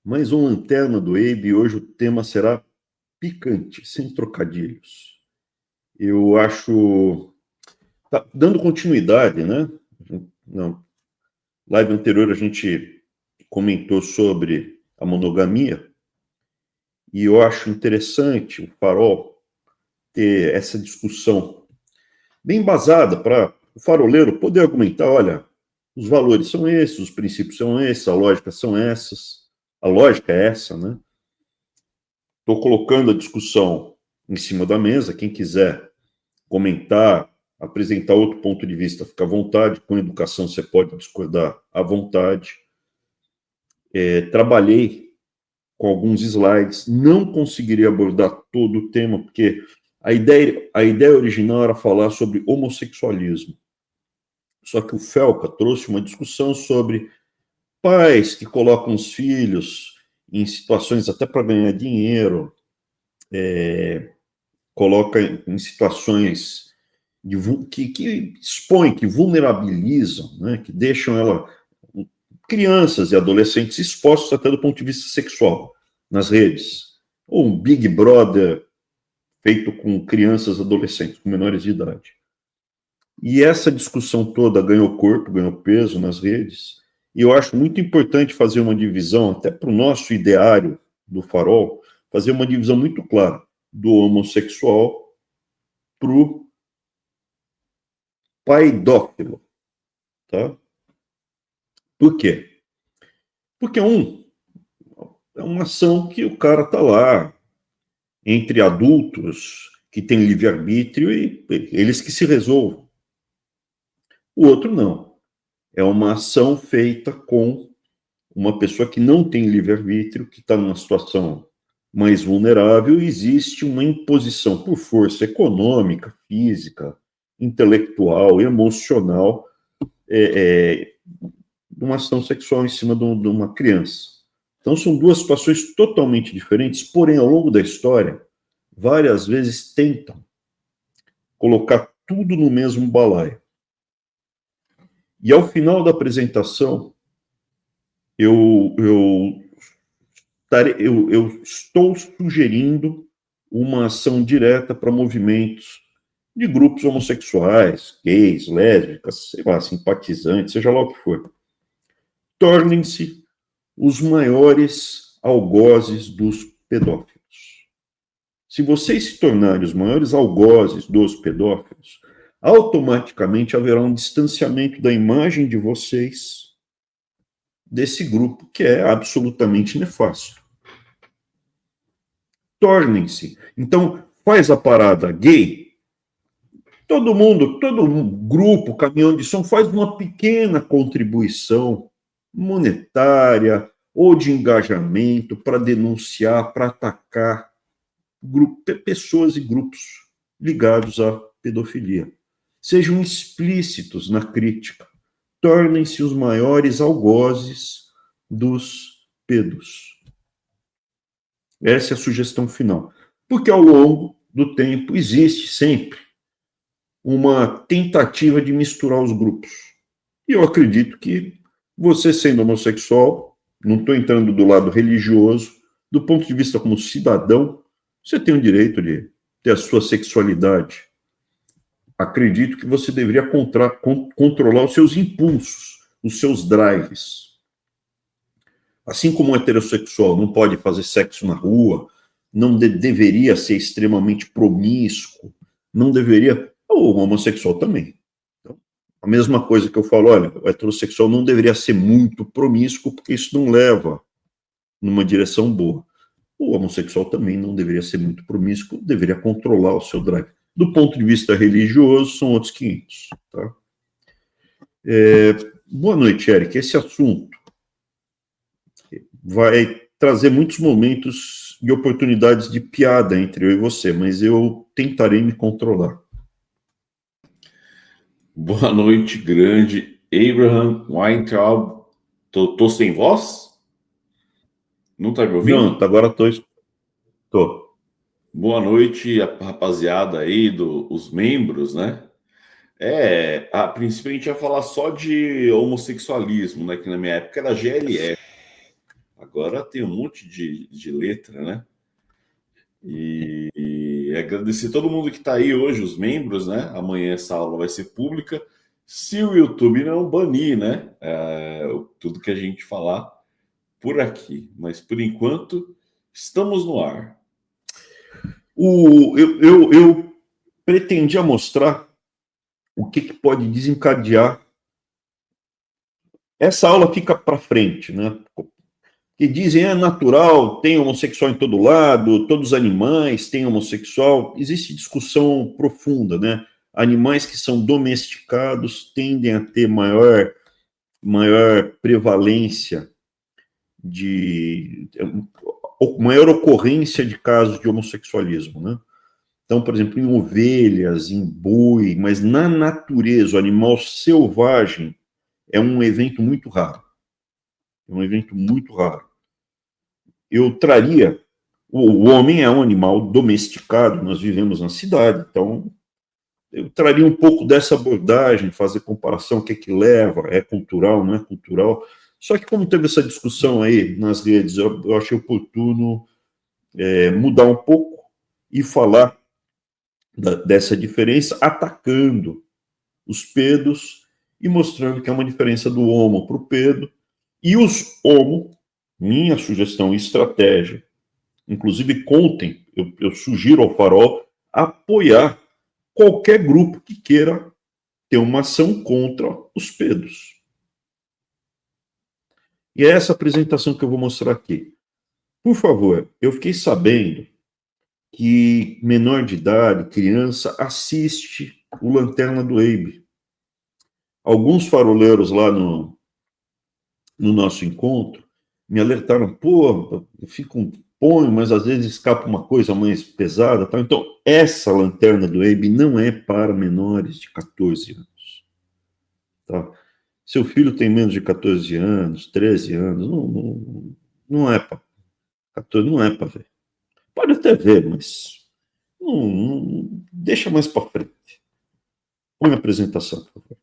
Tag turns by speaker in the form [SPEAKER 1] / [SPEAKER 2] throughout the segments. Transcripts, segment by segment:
[SPEAKER 1] Mais uma lanterna do Abe e hoje o tema será picante, sem trocadilhos. Eu acho. Tá dando continuidade, né? Na live anterior a gente comentou sobre a monogamia e eu acho interessante o Farol ter essa discussão bem embasada para o faroleiro poder argumentar: olha, os valores são esses, os princípios são esses, a lógica são essas, a lógica é essa, né? Estou colocando a discussão em cima da mesa. Quem quiser comentar, apresentar outro ponto de vista, fica à vontade. Com educação você pode discordar à vontade. Trabalhei com alguns slides, não conseguiria abordar todo o tema, porque a ideia original era falar sobre homossexualismo. Só que o Felca trouxe uma discussão sobre pais que colocam os filhos em situações até para ganhar dinheiro, coloca em situações que expõem, que vulnerabilizam, né, que deixam crianças e adolescentes expostos até do ponto de vista sexual nas redes. Ou um Big Brother feito com crianças e adolescentes, com menores de idade. E essa discussão toda ganhou corpo, ganhou peso nas redes, e eu acho muito importante fazer uma divisão, até para o nosso ideário do Farol, fazer uma divisão muito clara do homossexual para o paidófilo, tá? Por quê? Porque é uma ação que o cara está lá entre adultos que têm livre-arbítrio e eles que se resolvam. O outro não. É uma ação feita com uma pessoa que não tem livre-arbítrio, que está numa situação mais vulnerável, e existe uma imposição por força econômica, física, intelectual, emocional, de uma ação sexual em cima de uma criança. Então, são duas situações totalmente diferentes, porém, ao longo da história, várias vezes tentam colocar tudo no mesmo balaio. E ao final da apresentação, eu estou sugerindo uma ação direta para movimentos de grupos homossexuais, gays, lésbicas, sei lá, simpatizantes, seja lá o que for. Tornem-se os maiores algozes dos pedófilos. Se vocês se tornarem os maiores algozes dos pedófilos, automaticamente haverá um distanciamento da imagem de vocês desse grupo que é absolutamente nefasto. Tornem-se. Então, faz a parada gay, todo mundo, todo grupo, caminhão de som, faz uma pequena contribuição monetária ou de engajamento para denunciar, para atacar pessoas e grupos ligados à pedofilia. Sejam explícitos na crítica. Tornem-se os maiores algozes dos pedos. Essa é a sugestão final. Porque ao longo do tempo existe sempre uma tentativa de misturar os grupos. E eu acredito que você, sendo homossexual, não estou entrando do lado religioso, do ponto de vista como cidadão, você tem o direito de ter a sua sexualidade. Acredito que você deveria controlar os seus impulsos, os seus drives. Assim como um heterossexual não pode fazer sexo na rua, não deveria ser extremamente promíscuo, não deveria... O homossexual também. Então, a mesma coisa que eu falo, olha, o heterossexual não deveria ser muito promíscuo, porque isso não leva numa direção boa. O homossexual também não deveria ser muito promíscuo, deveria controlar o seu drive. Do ponto de vista religioso, são outros 500. Tá? Boa noite, Eric. Esse assunto vai trazer muitos momentos de oportunidades de piada entre eu e você, mas eu tentarei me controlar.
[SPEAKER 2] Boa noite, grande Abraham Weintraub. Tô sem voz? Não tá me ouvindo?
[SPEAKER 1] Não, agora tô.
[SPEAKER 2] Boa noite, rapaziada aí, os membros, né? A princípio a gente ia falar só de homossexualismo, né? Que na minha época era GLS. Agora tem um monte de letra, né? E agradecer todo mundo que está aí hoje, os membros, né? Amanhã essa aula vai ser pública. Se o YouTube não banir, né? Tudo que a gente falar por aqui. Mas por enquanto, estamos no ar.
[SPEAKER 1] Eu pretendia mostrar o que pode desencadear. Essa aula fica para frente, né? Que dizem é natural, tem homossexual em todo lado, todos os animais têm homossexual. Existe discussão profunda, né? Animais que são domesticados tendem a ter maior prevalência maior ocorrência de casos de homossexualismo, né? Então, por exemplo, em ovelhas, em boi, mas na natureza, o animal selvagem é um evento muito raro. É um evento muito raro. Eu traria... O homem é um animal domesticado, nós vivemos na cidade, então eu traria um pouco dessa abordagem, fazer comparação, o que é que leva, é cultural, não é cultural. Só que como teve essa discussão aí nas redes, eu achei oportuno mudar um pouco e falar dessa diferença, atacando os pedos e mostrando que é uma diferença do homo para o pedo. E os homo, minha sugestão e estratégia, inclusive contem, eu sugiro ao Farol apoiar qualquer grupo que queira ter uma ação contra os pedos. E é essa apresentação que eu vou mostrar aqui. Por favor, eu fiquei sabendo que menor de idade, criança, assiste o Lanterna do Eibe. Alguns faroleiros lá no nosso encontro me alertaram, pô, eu fico ponho, mas às vezes escapa uma coisa mais pesada. Tá? Então, essa Lanterna do Eibe não é para menores de 14 anos. Tá? Seu filho tem menos de 14 anos, 13 anos, não é para 14, não é para ver. Pode até ver, mas não deixa mais para frente. Põe a apresentação, por favor.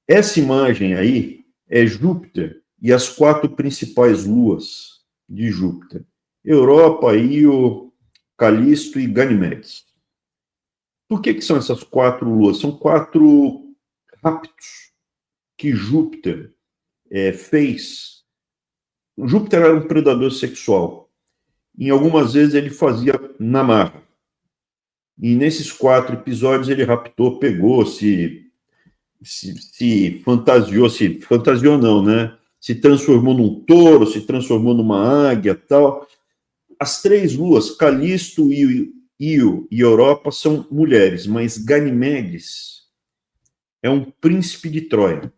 [SPEAKER 1] Essa imagem aí é Júpiter e as 4 principais luas de Júpiter: Europa, Io, Calisto e Ganimedes. Por que são essas 4 luas? São 4 raptos que Júpiter fez. Júpiter era um predador sexual. Em algumas vezes ele fazia na marra. E nesses 4 episódios ele raptou, pegou, se fantasiou não, né? Se transformou num touro, se transformou numa águia, tal. As 3 luas, Calisto, Io e Europa, são mulheres, mas Ganimedes é um príncipe de Troia.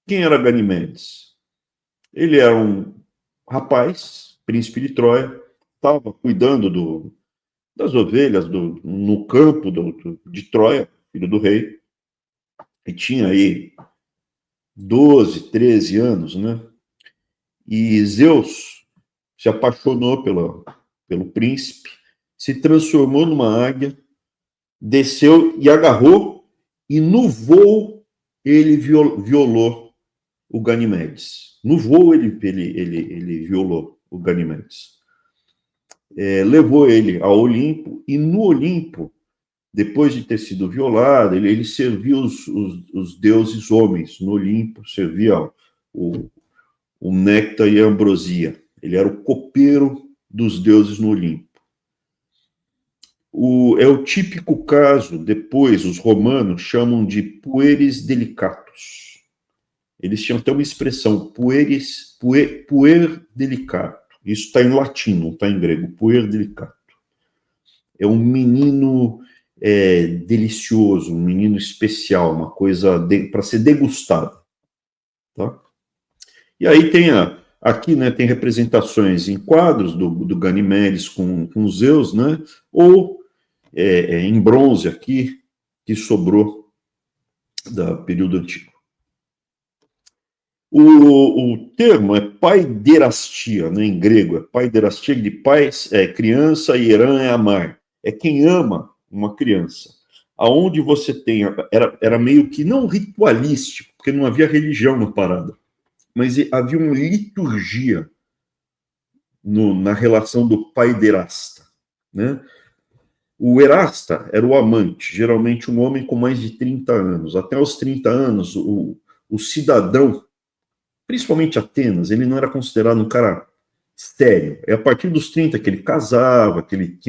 [SPEAKER 1] Quem era Ganimedes? Ele era um rapaz, príncipe de Troia, estava cuidando das ovelhas no campo de Troia, filho do rei, e tinha aí 12, 13 anos, né? E Zeus se apaixonou pelo príncipe, se transformou numa águia, desceu e agarrou, e no voo ele violou o Ganimedes. No voo ele violou o Ganimedes. Levou ele ao Olimpo, e no Olimpo, depois de ter sido violado, ele servia os deuses homens no Olimpo, servia o néctar e a ambrosia. Ele era o copeiro dos deuses no Olimpo. É o típico caso, depois os romanos chamam de pueris delicatus. Eles tinham até uma expressão, puer delicato. Isso está em latim, não está em grego, puer delicato. É um menino delicioso, um menino especial, uma coisa para ser degustada. Tá? E aí tem aqui, né, tem representações em quadros do Ganimedes com Zeus, né, ou em bronze aqui, que sobrou do período antigo. O termo é paiderastia, né, em grego, é paiderastia, de pais é criança e heran é amar. É quem ama uma criança. Aonde você tem, era meio que não ritualístico, porque não havia religião na parada. mas havia uma liturgia na relação do paiderasta, né? O erasta era o amante, geralmente um homem com mais de 30 anos. Até os 30 anos, o cidadão, principalmente Atenas, ele não era considerado um cara sério. É a partir dos 30 que ele casava, que ele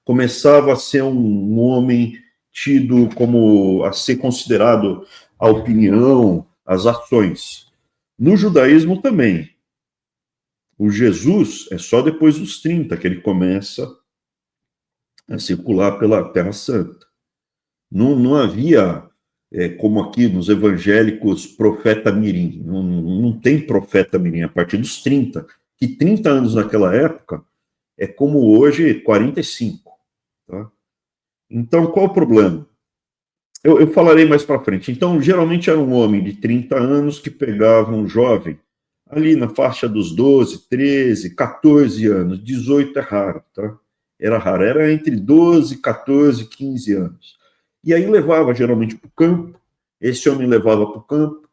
[SPEAKER 1] começava a ser um homem tido como a ser considerado a opinião, as ações. No judaísmo também. O Jesus é só depois dos 30 que ele começa a circular pela Terra Santa. Não havia, como aqui nos evangélicos, profeta mirim. Não tem profeta mirim a partir dos 30. Que 30 anos naquela época é como hoje 45. Tá? Então, qual o problema? Eu falarei mais para frente. Então, geralmente era um homem de 30 anos que pegava um jovem ali na faixa dos 12, 13, 14 anos. 18 é raro, tá? Era raro. Era entre 12, 14, 15 anos. E aí levava geralmente para o campo. Esse homem levava para o campo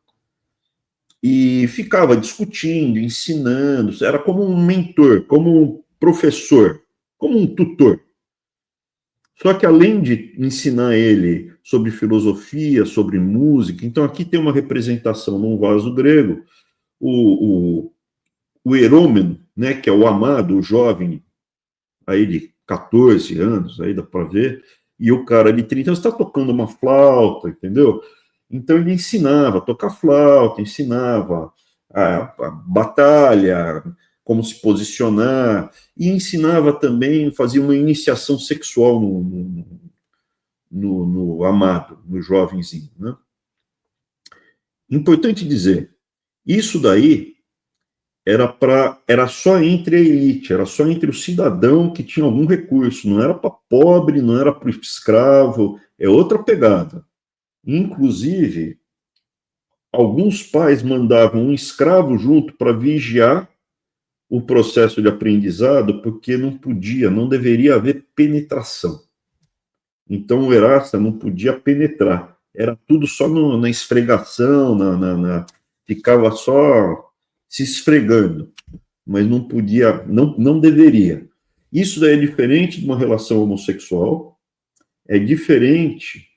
[SPEAKER 1] e ficava discutindo, ensinando. Era como um mentor, como um professor, como um tutor. Só que além de ensinar ele sobre filosofia, sobre música, então aqui tem uma representação num vaso grego, o herômeno, né, que é o amado, o jovem aí de 14 anos, aí dá para ver, e o cara de 30 anos está tocando uma flauta, entendeu? Então ele ensinava a tocar flauta, ensinava a batalha, como se posicionar, e ensinava também, fazia uma iniciação sexual no amado, no jovenzinho. Né? Importante dizer, isso daí era só entre a elite, era só entre o cidadão que tinha algum recurso, não era para pobre, não era para o escravo, é outra pegada. Inclusive, alguns pais mandavam um escravo junto para vigiar o processo de aprendizado, porque não podia, não deveria haver penetração. Então, o erasta não podia penetrar. Era tudo só na esfregação, ficava só se esfregando, mas não podia, não deveria. Isso daí é diferente de uma relação homossexual, é diferente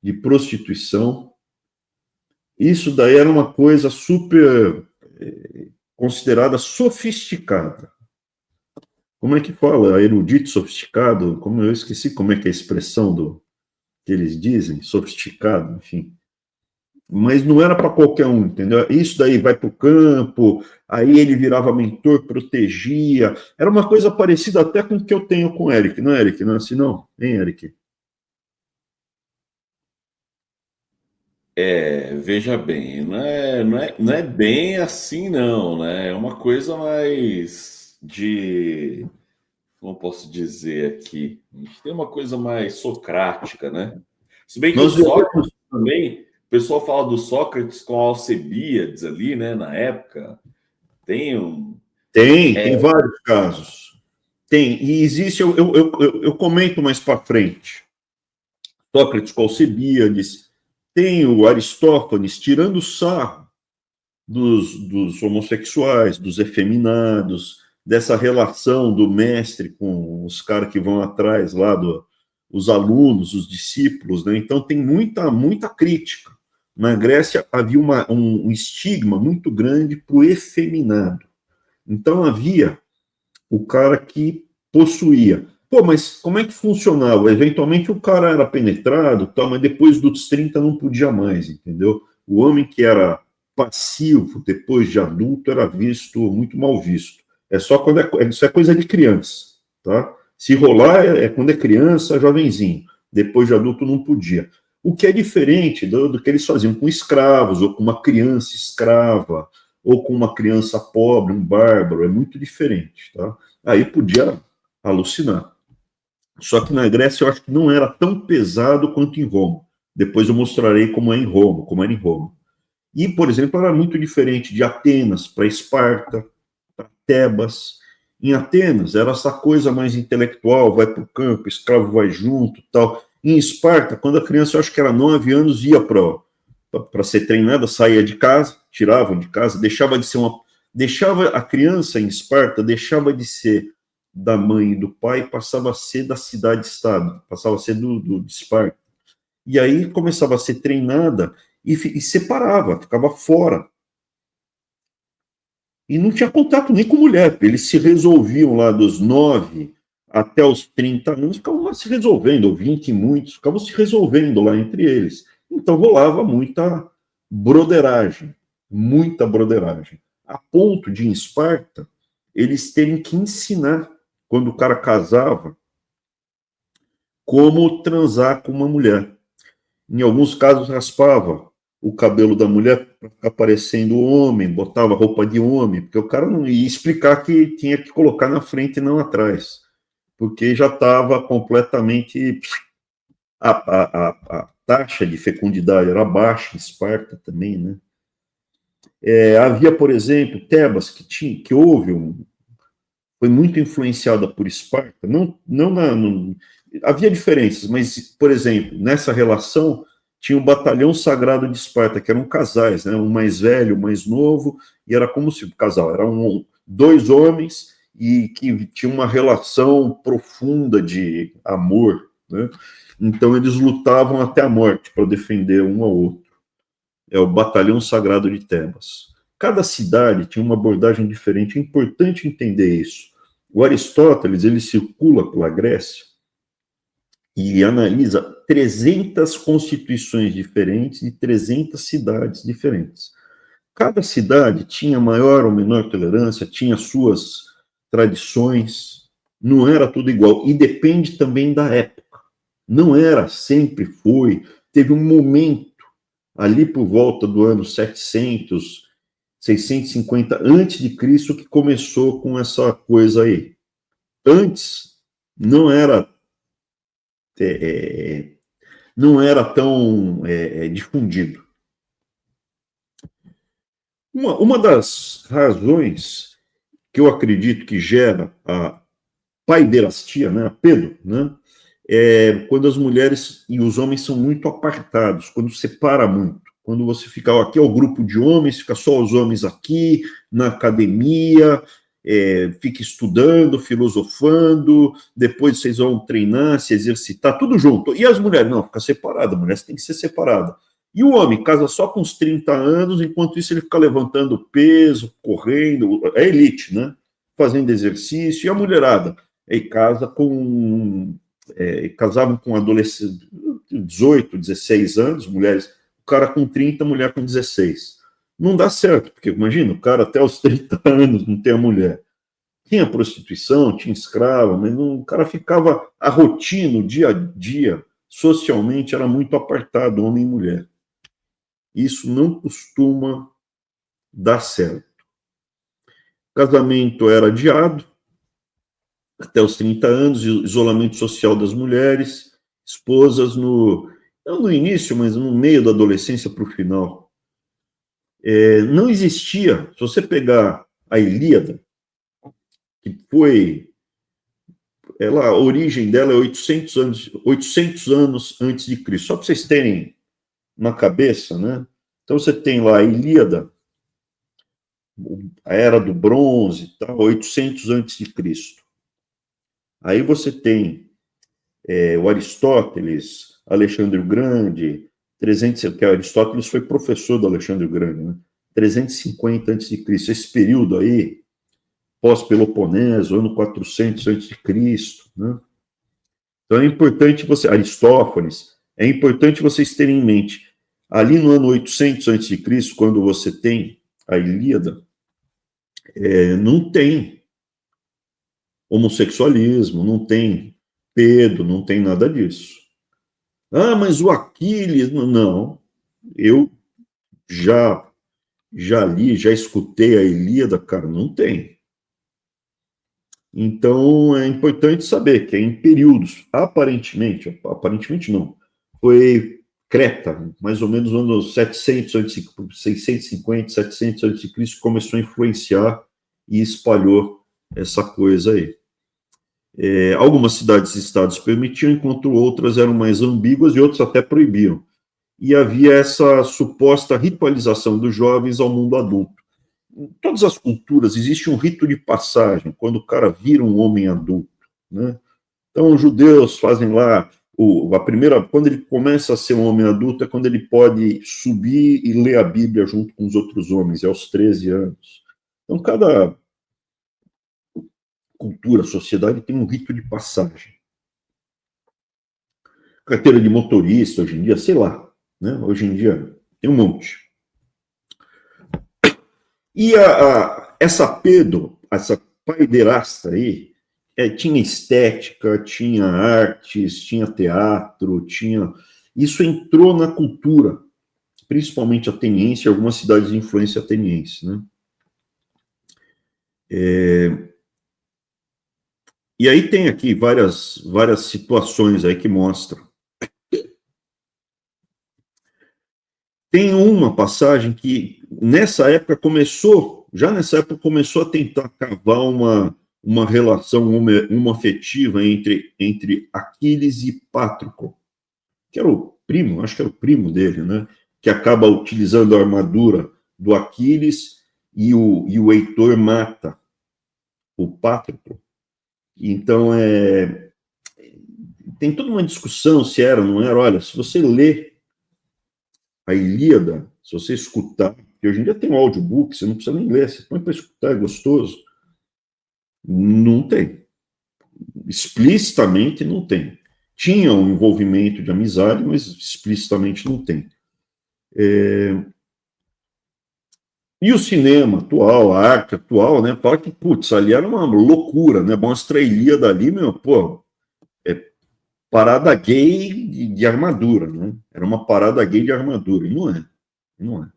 [SPEAKER 1] de prostituição. Isso daí era uma coisa super considerada sofisticada. Como é que fala? Erudito sofisticado? Como eu esqueci como é que é a expressão que eles dizem, sofisticado, enfim. Mas não era para qualquer um, entendeu? Isso daí vai para o campo, aí ele virava mentor, protegia. Era uma coisa parecida até com o que eu tenho com o Eric, não é, Eric? Não é assim, não? Hein, Eric?
[SPEAKER 2] Veja bem, não é bem assim, não, né? É uma coisa mais de, como posso dizer aqui? A gente tem uma coisa mais socrática, né? Se bem que o
[SPEAKER 1] Nós
[SPEAKER 2] Sócrates também, o pessoal fala do Sócrates com Alcebiades ali, né? Na época, tem um.
[SPEAKER 1] tem vários casos. Tem, e existe, eu comento mais para frente. Sócrates com Alcebiades, tem o Aristófanes tirando sarro dos homossexuais, dos efeminados, dessa relação do mestre com os caras que vão atrás lá, os alunos, os discípulos, né? Então tem muita crítica. Na Grécia havia um estigma muito grande para o efeminado. Então havia o cara que possuía. Pô, mas como é que funcionava? Eventualmente o cara era penetrado, tal, mas depois dos 30 não podia mais, entendeu? O homem que era passivo depois de adulto era visto, muito mal visto. É só quando isso é coisa de criança, tá? Se rolar é quando é criança, jovenzinho. Depois de adulto não podia. O que é diferente do que eles faziam com escravos, ou com uma criança escrava, ou com uma criança pobre, um bárbaro, é muito diferente, tá? Aí podia alucinar. Só que na Grécia eu acho que não era tão pesado quanto em Roma. Depois eu mostrarei como é em Roma, como era em Roma. E, por exemplo, era muito diferente de Atenas para Esparta, para Tebas. Em Atenas era essa coisa mais intelectual, vai para o campo, escravo vai junto, tal. Em Esparta, quando a criança, eu acho que era 9 anos, ia para para ser treinada, saía de casa, tiravam de casa, deixava a criança em Esparta, deixava de ser da mãe e do pai, passava a ser da cidade-estado, passava a ser de Esparta. E aí começava a ser treinada e separava, ficava fora. E não tinha contato nem com mulher, eles se resolviam lá dos 9 até os 30 anos, ficavam lá se resolvendo, ou 20 e muitos, ficavam se resolvendo lá entre eles. Então rolava muita broderagem, a ponto de, em Esparta, eles terem que ensinar, quando o cara casava, como transar com uma mulher. Em alguns casos, raspava o cabelo da mulher para ficar parecendo homem, botava roupa de homem, porque o cara não ia explicar que tinha que colocar na frente e não atrás, porque já estava completamente... A taxa de fecundidade era baixa em Esparta também, né? Havia, por exemplo, Tebas, que foi muito influenciada por Esparta, havia diferenças, mas, por exemplo, nessa relação, tinha o batalhão sagrado de Esparta, que eram casais, né? Um mais velho, um mais novo, e era como se o casal, eram 2 homens, e que tinham uma relação profunda de amor, né? Então, eles lutavam até a morte para defender um ao outro. É o Batalhão Sagrado de Tebas. Cada cidade tinha uma abordagem diferente, é importante entender isso. O Aristóteles, ele circula pela Grécia e analisa 300 constituições diferentes de 300 cidades diferentes. Cada cidade tinha maior ou menor tolerância, tinha suas tradições, não era tudo igual, e depende também da época. Não era, sempre foi. Teve um momento, ali por volta do ano 700, 650 antes de Cristo, que começou com essa coisa aí. Antes, não era tão difundido. Uma das razões que eu acredito que gera a paiderastia, né, a pedo, né, quando as mulheres e os homens são muito apartados, quando separa muito, quando você fica, aqui é o grupo de homens, fica só os homens aqui, na academia, fica estudando, filosofando, depois vocês vão treinar, se exercitar, tudo junto. E as mulheres? Não, fica separada, a mulher tem que ser separada. E o homem casa só com uns 30 anos, enquanto isso ele fica levantando peso, correndo, é elite, né? Fazendo exercício, e a mulherada? Casavam com adolescentes, 18, 16 anos, mulheres, o cara com 30, mulher com 16. Não dá certo, porque imagina, o cara até os 30 anos não tem a mulher. Tinha prostituição, tinha escrava, mas o cara ficava, a rotina, o dia a dia, socialmente, era muito apartado, homem e mulher. Isso não costuma dar certo. O casamento era adiado, até os 30 anos, isolamento social das mulheres, esposas não no início, mas no meio da adolescência para o final. Não existia, se você pegar a Ilíada, que foi, a origem dela é 800 anos antes de Cristo, só para vocês terem na cabeça, né? Então você tem lá a Ilíada, a Era do Bronze, 800 antes de Cristo. Aí você tem o Aristóteles, Alexandre o Grande, 300, porque Aristóteles foi professor do Alexandre o Grande, né? 350 a.C., esse período aí, pós-Peloponeso, ano 400 a.C., né? Então é importante Aristófanes, é importante vocês terem em mente, ali no ano 800 a.C., quando você tem a Ilíada, não tem homossexualismo, não tem pedo, não tem nada disso. Ah, mas o Aquiles... Não, eu já li, já escutei a Ilíada, cara, não tem. Então, é importante saber que é em períodos, aparentemente não, foi Creta, mais ou menos no ano 700 a.C., 650, 700 a.C., começou a influenciar e espalhou essa coisa aí. Algumas cidades e estados permitiam, enquanto outras eram mais ambíguas e outros até proibiam. e havia essa suposta ritualização dos jovens ao mundo adulto. Em todas as culturas existe um rito de passagem, quando o cara vira um homem adulto, né? Então, os judeus fazem lá, quando ele começa a ser um homem adulto, é quando ele pode subir e ler a Bíblia junto com os outros homens, é aos 13 anos. Então, cada cultura, sociedade tem um rito de passagem. Carteira de motorista, hoje em dia, sei lá, né? Hoje em dia tem um monte. E essa paiderasta aí, tinha estética, tinha artes, tinha teatro, isso entrou na cultura, principalmente ateniense, algumas cidades de influência ateniense, né? E aí tem aqui várias situações aí que mostram. Tem uma passagem que, nessa época, começou a tentar cavar uma relação homoafetiva entre Aquiles e Pátroclo, que era o primo, acho que era o primo dele, né? Que acaba utilizando a armadura do Aquiles e o Heitor mata o Pátroclo. Então, tem toda uma discussão se era ou não era. Olha, se você lê a Ilíada, se você escutar, que hoje em dia tem um audiobook, você não precisa nem ler, você põe para escutar, é gostoso. Não tem. Explicitamente não tem. Tinha um envolvimento de amizade, mas explicitamente não tem. E o cinema atual, a arte atual, né, fala que, putz, ali era uma loucura, né? Mostra a Ilíada ali, meu, pô, parada gay de armadura, né? Era uma parada gay de armadura, e não é. Não é.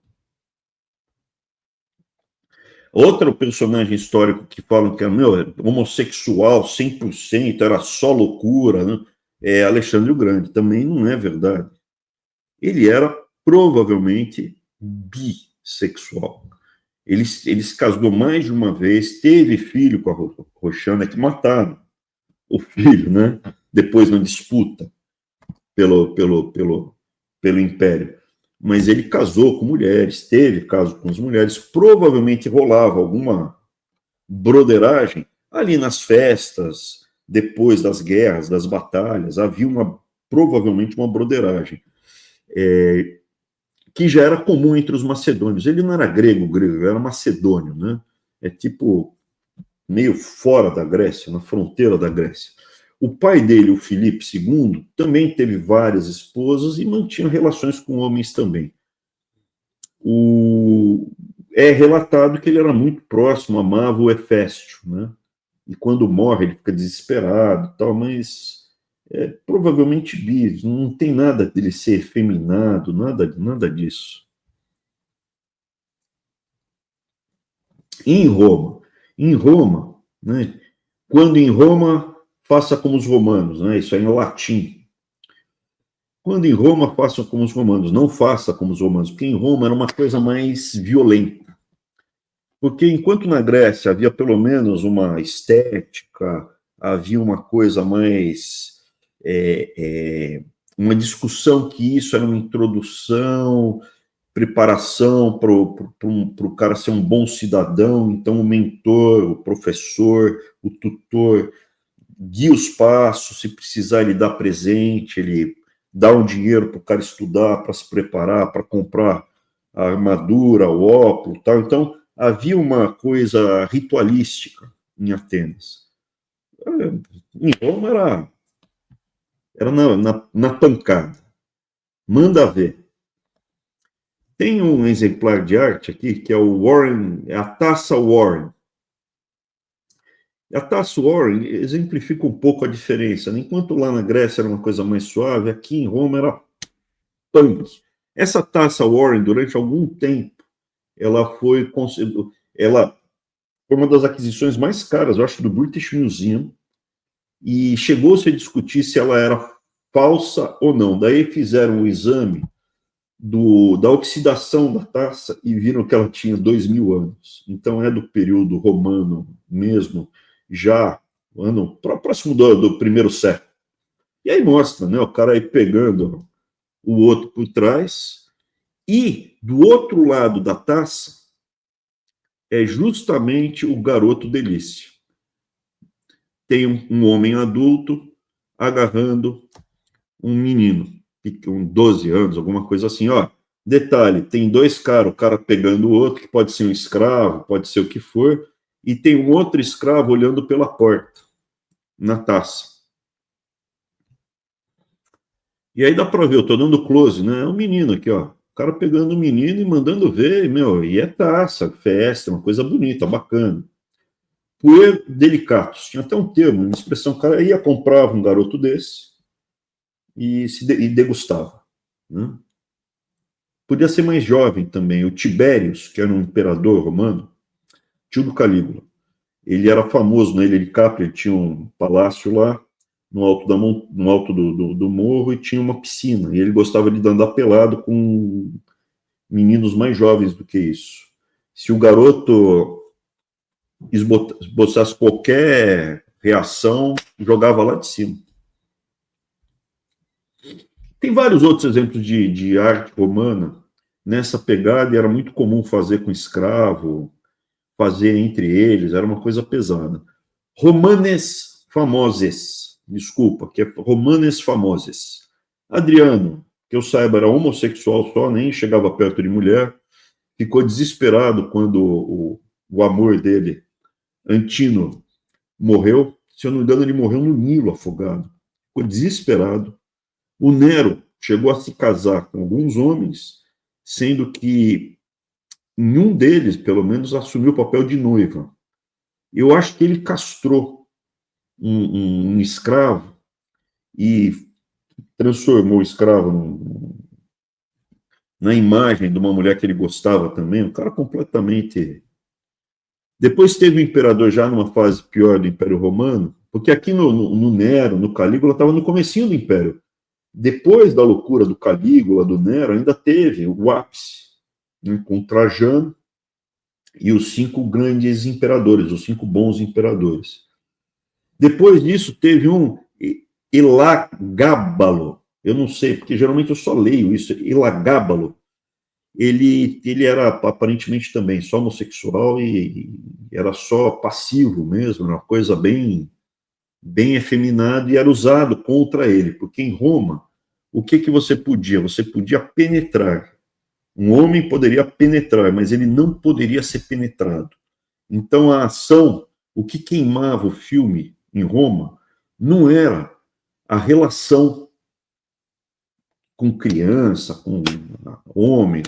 [SPEAKER 1] Outro personagem histórico que falam que é homossexual 100%, era só loucura, né? É Alexandre o Grande. Também não é verdade. Ele era provavelmente bissexual. Ele se casou mais de uma vez, teve filho com a Roxana, que mataram o filho, né? Depois na disputa pelo Império. Mas ele casou com mulheres, teve caso com as mulheres, provavelmente rolava alguma broderagem ali nas festas, depois das guerras, das batalhas, havia provavelmente uma broderagem, que já era comum entre os macedônios. Ele não era grego, ele era macedônio, né? É tipo meio fora da Grécia, na fronteira da Grécia. O pai dele, o Filipe II, também teve várias esposas e mantinha relações com homens também. É relatado que ele era muito próximo, amava o Heféstio, né? E quando morre ele fica desesperado e tal, mas provavelmente bi, não tem nada dele ser efeminado, nada disso. Em Roma, né? Quando em Roma, faça como os romanos, né? Isso é em latim. Quando em Roma, faça como os romanos, não faça como os romanos, porque em Roma era uma coisa mais violenta. Porque enquanto na Grécia havia pelo menos uma estética, havia uma coisa mais... uma discussão que isso era uma introdução, preparação para o cara ser um bom cidadão, então o mentor, o professor, o tutor guia os passos, se precisar ele dá presente, ele dá um dinheiro para o cara estudar, para se preparar, para comprar a armadura, o óculos, tal. Então havia uma coisa ritualística em Atenas. Em Roma era na pancada. Manda ver. Tem um exemplar de arte aqui, que é o Warren, é a taça Warren. A taça Warren exemplifica um pouco a diferença, né? Enquanto lá na Grécia era uma coisa mais suave, aqui em Roma era punk. Essa taça Warren, durante algum tempo, ela foi uma das aquisições mais caras, eu acho, do British Museum, e chegou-se a discutir se ela era falsa ou não. Daí fizeram o exame da oxidação da taça e viram que ela tinha 2000 anos. Então é do período romano mesmo, já próximo do primeiro século. E aí mostra, né, o cara aí pegando o outro por trás, e do outro lado da taça é justamente o garoto delícia. Tem um homem adulto agarrando um menino, com 12 anos, alguma coisa assim. Ó, detalhe, tem dois caras, o cara pegando o outro, que pode ser um escravo, pode ser o que for, e tem um outro escravo olhando pela porta, na taça. E aí dá para ver, eu tô dando close, né? É um menino aqui, ó. O cara pegando o menino e mandando ver, meu, e é taça, festa, uma coisa bonita, bacana. Puer delicatus, tinha até um termo, uma expressão, o cara ia comprava um garoto desse e degustava. Né? Podia ser mais jovem também, o Tibérius, que era um imperador romano, tio do Calígula. Ele era famoso na Ilha de Capri, ele tinha um palácio lá, no alto, no alto do morro, e tinha uma piscina. E ele gostava de andar pelado com meninos mais jovens do que isso. Se o garoto esboçasse qualquer reação, jogava lá de cima. Tem vários outros exemplos de arte romana nessa pegada, e era muito comum fazer com escravo, fazer entre eles, era uma coisa pesada. Romanes famoses, desculpa, que é romanes famoses. Adriano, que eu saiba, era homossexual só, nem chegava perto de mulher, ficou desesperado quando o amor dele, Antino, morreu. Se eu não me engano, ele morreu no Nilo afogado. Ficou desesperado. O Nero chegou a se casar com alguns homens, sendo que nenhum deles, pelo menos, assumiu o papel de noiva. Eu acho que ele castrou um escravo e transformou o escravo na imagem de uma mulher que ele gostava também, um cara completamente... Depois teve o imperador já numa fase pior do Império Romano, porque aqui no Nero, no Calígula, estava no comecinho do Império. Depois da loucura do Calígula, do Nero, ainda teve o ápice, né, com Trajano e os 5 grandes imperadores, os 5 bons imperadores. Depois disso, teve um Elagábalo, eu não sei, porque geralmente eu só leio isso, Elagábalo. Ele era aparentemente também só homossexual e era só passivo mesmo, uma coisa bem efeminada, e era usado contra ele, porque em Roma, o que você podia? Você podia penetrar. Um homem poderia penetrar, mas ele não poderia ser penetrado. Então a ação, o que queimava o filme em Roma, não era a relação com criança, com homem.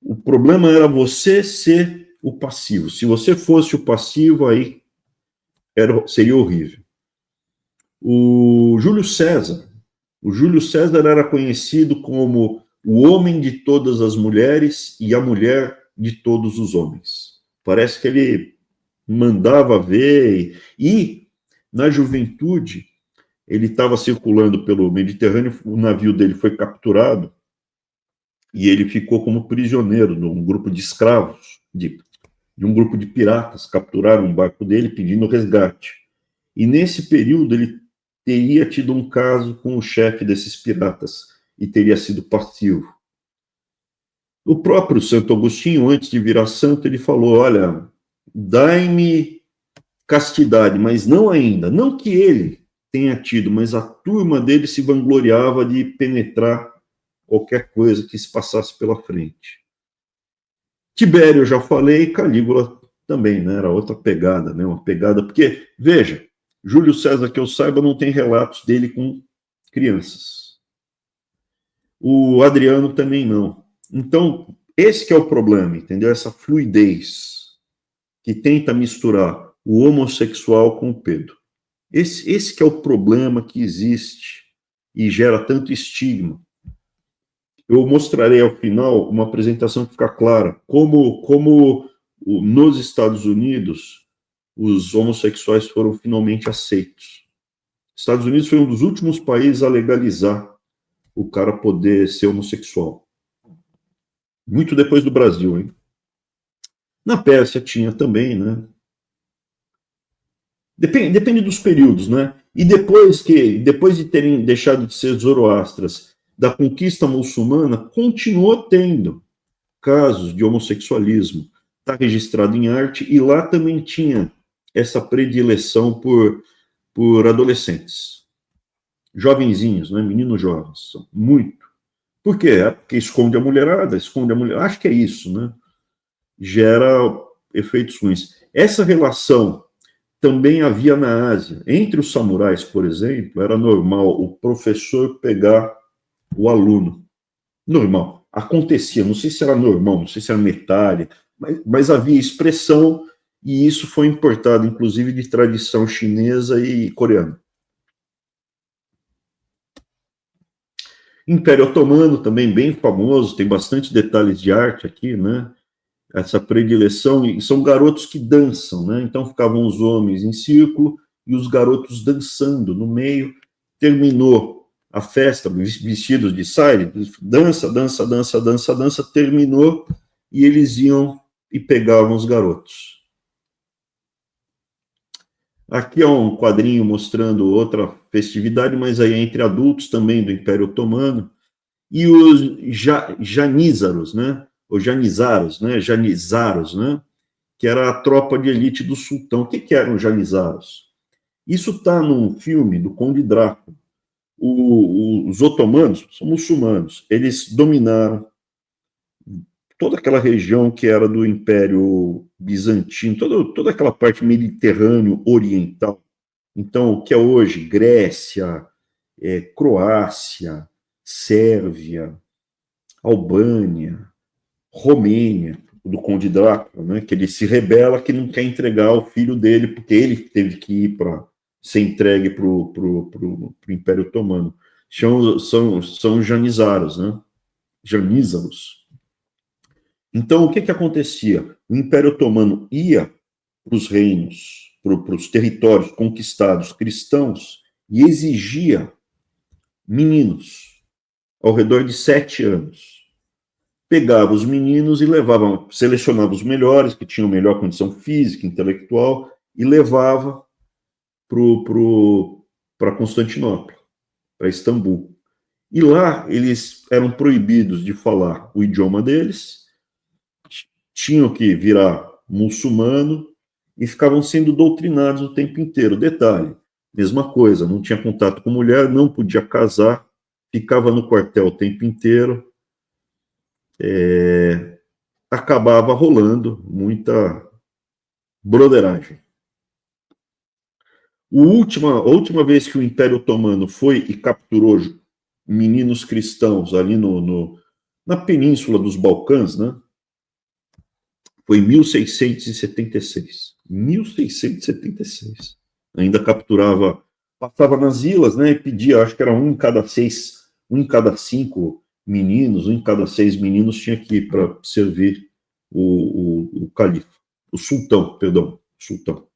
[SPEAKER 1] O problema era você ser o passivo. Se você fosse o passivo, aí seria horrível. O Júlio César era conhecido como o homem de todas as mulheres e a mulher de todos os homens. Parece que ele mandava ver, e na juventude ele estava circulando pelo Mediterrâneo, o navio dele foi capturado e ele ficou como prisioneiro de um grupo de escravos, de um grupo de piratas, capturaram um barco dele pedindo resgate. E nesse período ele teria tido um caso com o chefe desses piratas e teria sido passivo. O próprio Santo Agostinho, antes de virar santo, ele falou, olha, dai-me castidade, mas não ainda. Não que ele tenha tido, mas a turma dele se vangloriava de penetrar qualquer coisa que se passasse pela frente. Tibério, eu já falei, Calígula também, né? Era outra pegada, né? Uma pegada, porque, veja, Júlio César, que eu saiba, não tem relatos dele com crianças. O Adriano também não. Então, esse que é o problema, entendeu? Essa fluidez que tenta misturar o homossexual com o pedo. Esse que é o problema que existe e gera tanto estigma. Eu mostrarei ao final uma apresentação que fica clara, como nos Estados Unidos os homossexuais foram finalmente aceitos. Estados Unidos foi um dos últimos países a legalizar o cara poder ser homossexual. Muito depois do Brasil, hein? Na Pérsia tinha também, né? Depende dos períodos, né? E depois de terem deixado de ser zoroastras, da conquista muçulmana, continuou tendo casos de homossexualismo. Está registrado em arte, e lá também tinha essa predileção por adolescentes, jovenzinhos, né? Meninos jovens, muito. Por quê? É porque esconde a mulherada, esconde a mulher. Acho que é isso, né? Gera efeitos ruins. Essa relação também havia na Ásia. Entre os samurais, por exemplo, era normal o professor pegar o aluno. Normal. Acontecia, não sei se era normal, não sei se era metália, mas havia expressão, e isso foi importado, inclusive, de tradição chinesa e coreana. Império Otomano, também bem famoso, tem bastante detalhes de arte aqui, né? Essa predileção, e são garotos que dançam, né? Então ficavam os homens em círculo e os garotos dançando no meio. Terminou a festa, vestidos de saia, dança, dança, dança, dança, dança, terminou, e eles iam e pegavam os garotos. Aqui é um quadrinho mostrando outra festividade, mas aí entre adultos também do Império Otomano, e os janízaros, né? Os janizaros, né? Janizaros, né? Que era a tropa de elite do sultão. O que eram os janizaros? Isso está num filme do Conde Drácula. Os otomanos são muçulmanos. Eles dominaram toda aquela região que era do Império Bizantino, toda aquela parte mediterrâneo oriental. Então, o que é hoje Grécia, Croácia, Sérvia, Albânia, Romênia, do Conde Drácula, né, que ele se rebela, que não quer entregar o filho dele, porque ele teve que ir para ser entregue para o Império Otomano. São os janizaros, né? Janízaros. Então, o que acontecia? O Império Otomano ia para os reinos, para os territórios conquistados cristãos, e exigia meninos ao redor de 7 anos. Pegava os meninos e levava, selecionava os melhores, que tinham melhor condição física, intelectual, e levava para Constantinopla, para Istambul. E lá eles eram proibidos de falar o idioma deles, tinham que virar muçulmano e ficavam sendo doutrinados o tempo inteiro. Detalhe, mesma coisa, não tinha contato com mulher, não podia casar, ficava no quartel o tempo inteiro. Acabava rolando muita broderagem. A última vez que o Império Otomano foi e capturou meninos cristãos ali na península dos Balcãs, né? Foi em 1676. 1676. Ainda capturava, passava nas vilas, né? E pedia, acho que era um em cada 5 meninos, um em cada 6 meninos tinha que ir para servir o califa, o sultão, perdão, sultão.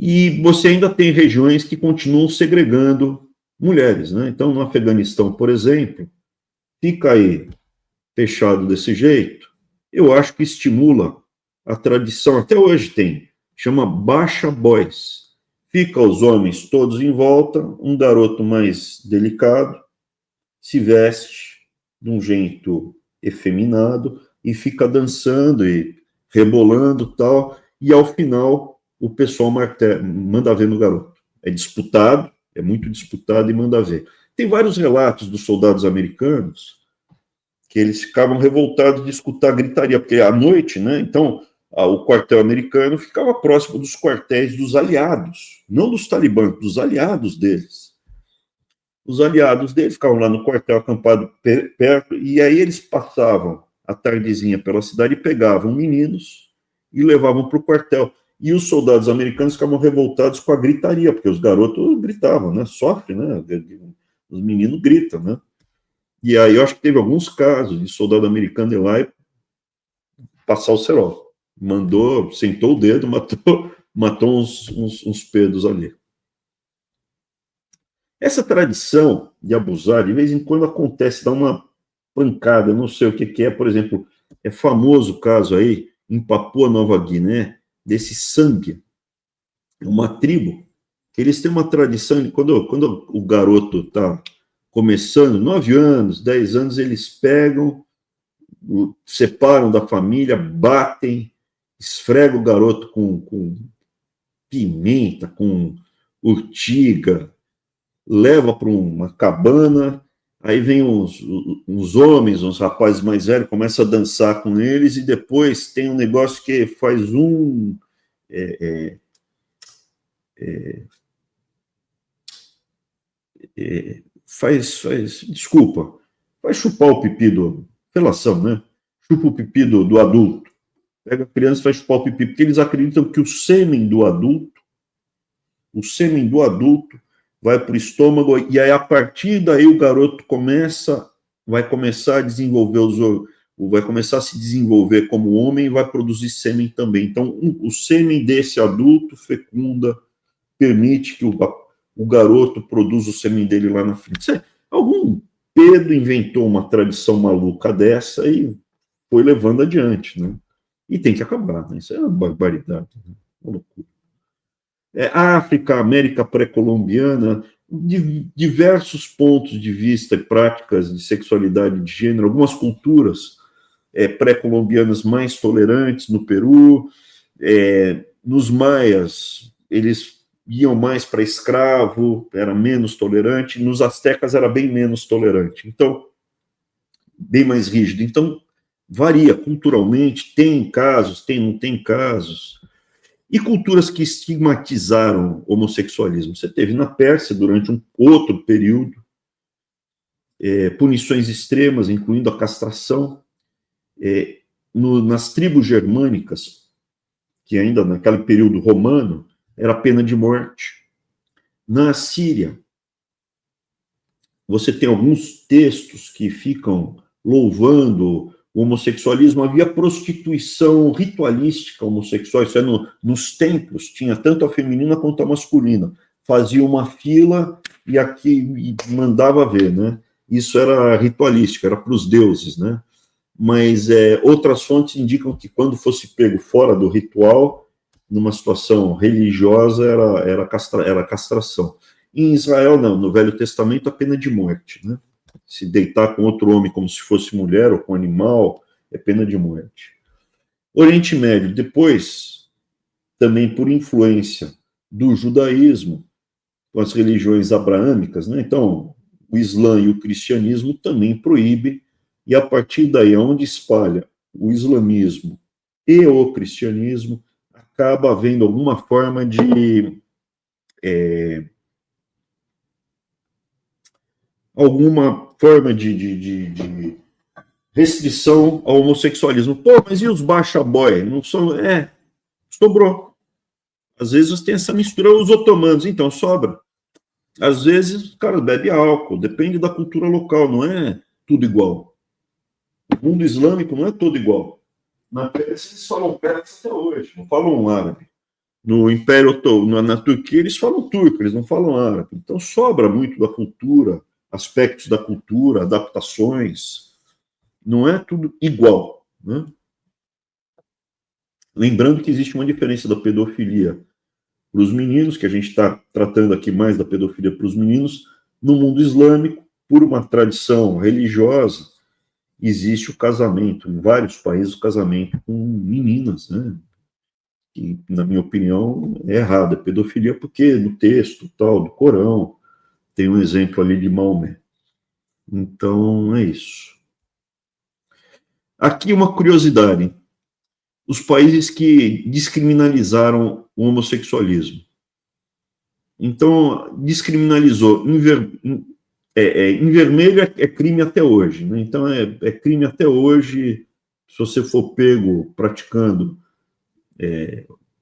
[SPEAKER 1] E você ainda tem regiões que continuam segregando mulheres, né? Então, no Afeganistão, por exemplo, fica aí fechado desse jeito, eu acho que estimula a tradição, até hoje tem, chama Baixa Boys. Fica os homens todos em volta, um garoto mais delicado, se veste de um jeito efeminado e fica dançando e rebolando tal, e ao final o pessoal manda ver no garoto. É disputado, é muito disputado e manda ver. Tem vários relatos dos soldados americanos que eles ficavam revoltados de escutar gritaria, porque à noite, né, então o quartel americano ficava próximo dos quartéis dos aliados, não dos talibãs, dos aliados deles. Os aliados deles ficavam lá no quartel acampado perto, e aí eles passavam a tardezinha pela cidade e pegavam meninos e levavam para o quartel. E os soldados americanos ficavam revoltados com a gritaria, porque os garotos gritavam, né? Sofrem, né? Os meninos gritam, né? E aí eu acho que teve alguns casos de soldado americano ir lá e passar o cerol. Mandou, sentou o dedo, matou uns pedos ali. Essa tradição de abusar, de vez em quando acontece, dá uma pancada, não sei o que é, por exemplo, é famoso o caso aí, em Papua Nova Guiné, desse Sambia, uma tribo que eles têm uma tradição, quando o garoto está começando, 9 anos, 10 anos, eles pegam, separam da família, batem, esfregam o garoto com pimenta, com urtiga, leva para uma cabana, aí vem uns homens, uns rapazes mais velhos, começa a dançar com eles, e depois tem um negócio que faz desculpa, faz chupar o pipi relação, né? Chupa o pipi do adulto. Pega a criança e faz chupar o pipi, porque eles acreditam que o sêmen do adulto vai para o estômago, e aí a partir daí o garoto vai começar a se desenvolver como homem e vai produzir sêmen também. Então, o sêmen desse adulto fecunda, permite que o garoto produza o sêmen dele lá na frente. Algum Pedro inventou uma tradição maluca dessa e foi levando adiante, né? E tem que acabar, né? Isso é uma barbaridade, né? Uma loucura. África, América pré-colombiana, diversos pontos de vista e práticas de sexualidade de gênero, algumas culturas pré-colombianas mais tolerantes, no Peru, nos maias, eles iam mais para escravo, era menos tolerante, nos astecas era bem menos tolerante, então, bem mais rígido. Então, varia culturalmente, tem casos, não tem casos. E culturas que estigmatizaram o homossexualismo. Você teve na Pérsia, durante um outro período, punições extremas, incluindo a castração. Nas tribos germânicas, que ainda naquele período romano, era pena de morte. Na Síria, você tem alguns textos que ficam louvando o homossexualismo. Havia prostituição ritualística homossexual, isso nos templos, tinha tanto a feminina quanto a masculina. Fazia uma fila e mandava ver, né? Isso era ritualístico, era para os deuses, né? Mas outras fontes indicam que quando fosse pego fora do ritual, numa situação religiosa, era castração. Em Israel, não, no Velho Testamento, a pena de morte, né? Se deitar com outro homem como se fosse mulher ou com animal, é pena de morte. Oriente Médio, depois, também por influência do judaísmo, com as religiões abraâmicas, né? Então, o Islã e o cristianismo também proíbem, e a partir daí, onde espalha o islamismo e o cristianismo, acaba havendo alguma forma de restrição ao homossexualismo. Pô, mas e os baixa boy? Não são... sobrou. Às vezes tem essa mistura, os otomanos, então sobra. Às vezes os caras bebem álcool, depende da cultura local, não é tudo igual. O mundo islâmico não é todo igual. Na Pérsia eles falam persa até hoje, não falam árabe. No Império Otomano, na Turquia, eles falam turco, eles não falam árabe. Então sobra muito da cultura, aspectos da cultura, adaptações. Não é tudo igual, né? Lembrando que existe uma diferença da pedofilia para os meninos, que a gente está tratando aqui mais da pedofilia para os meninos, no mundo islâmico, por uma tradição religiosa, existe o casamento, em vários países, o casamento com meninas, né? Que, na minha opinião, é errado, é pedofilia, porque no texto tal do Corão tem um exemplo ali de Maomé. Então, é isso. Aqui uma curiosidade. Os países que descriminalizaram o homossexualismo. Então, descriminalizou. Em vermelho é crime até hoje, né? Então, é crime até hoje se você for pego praticando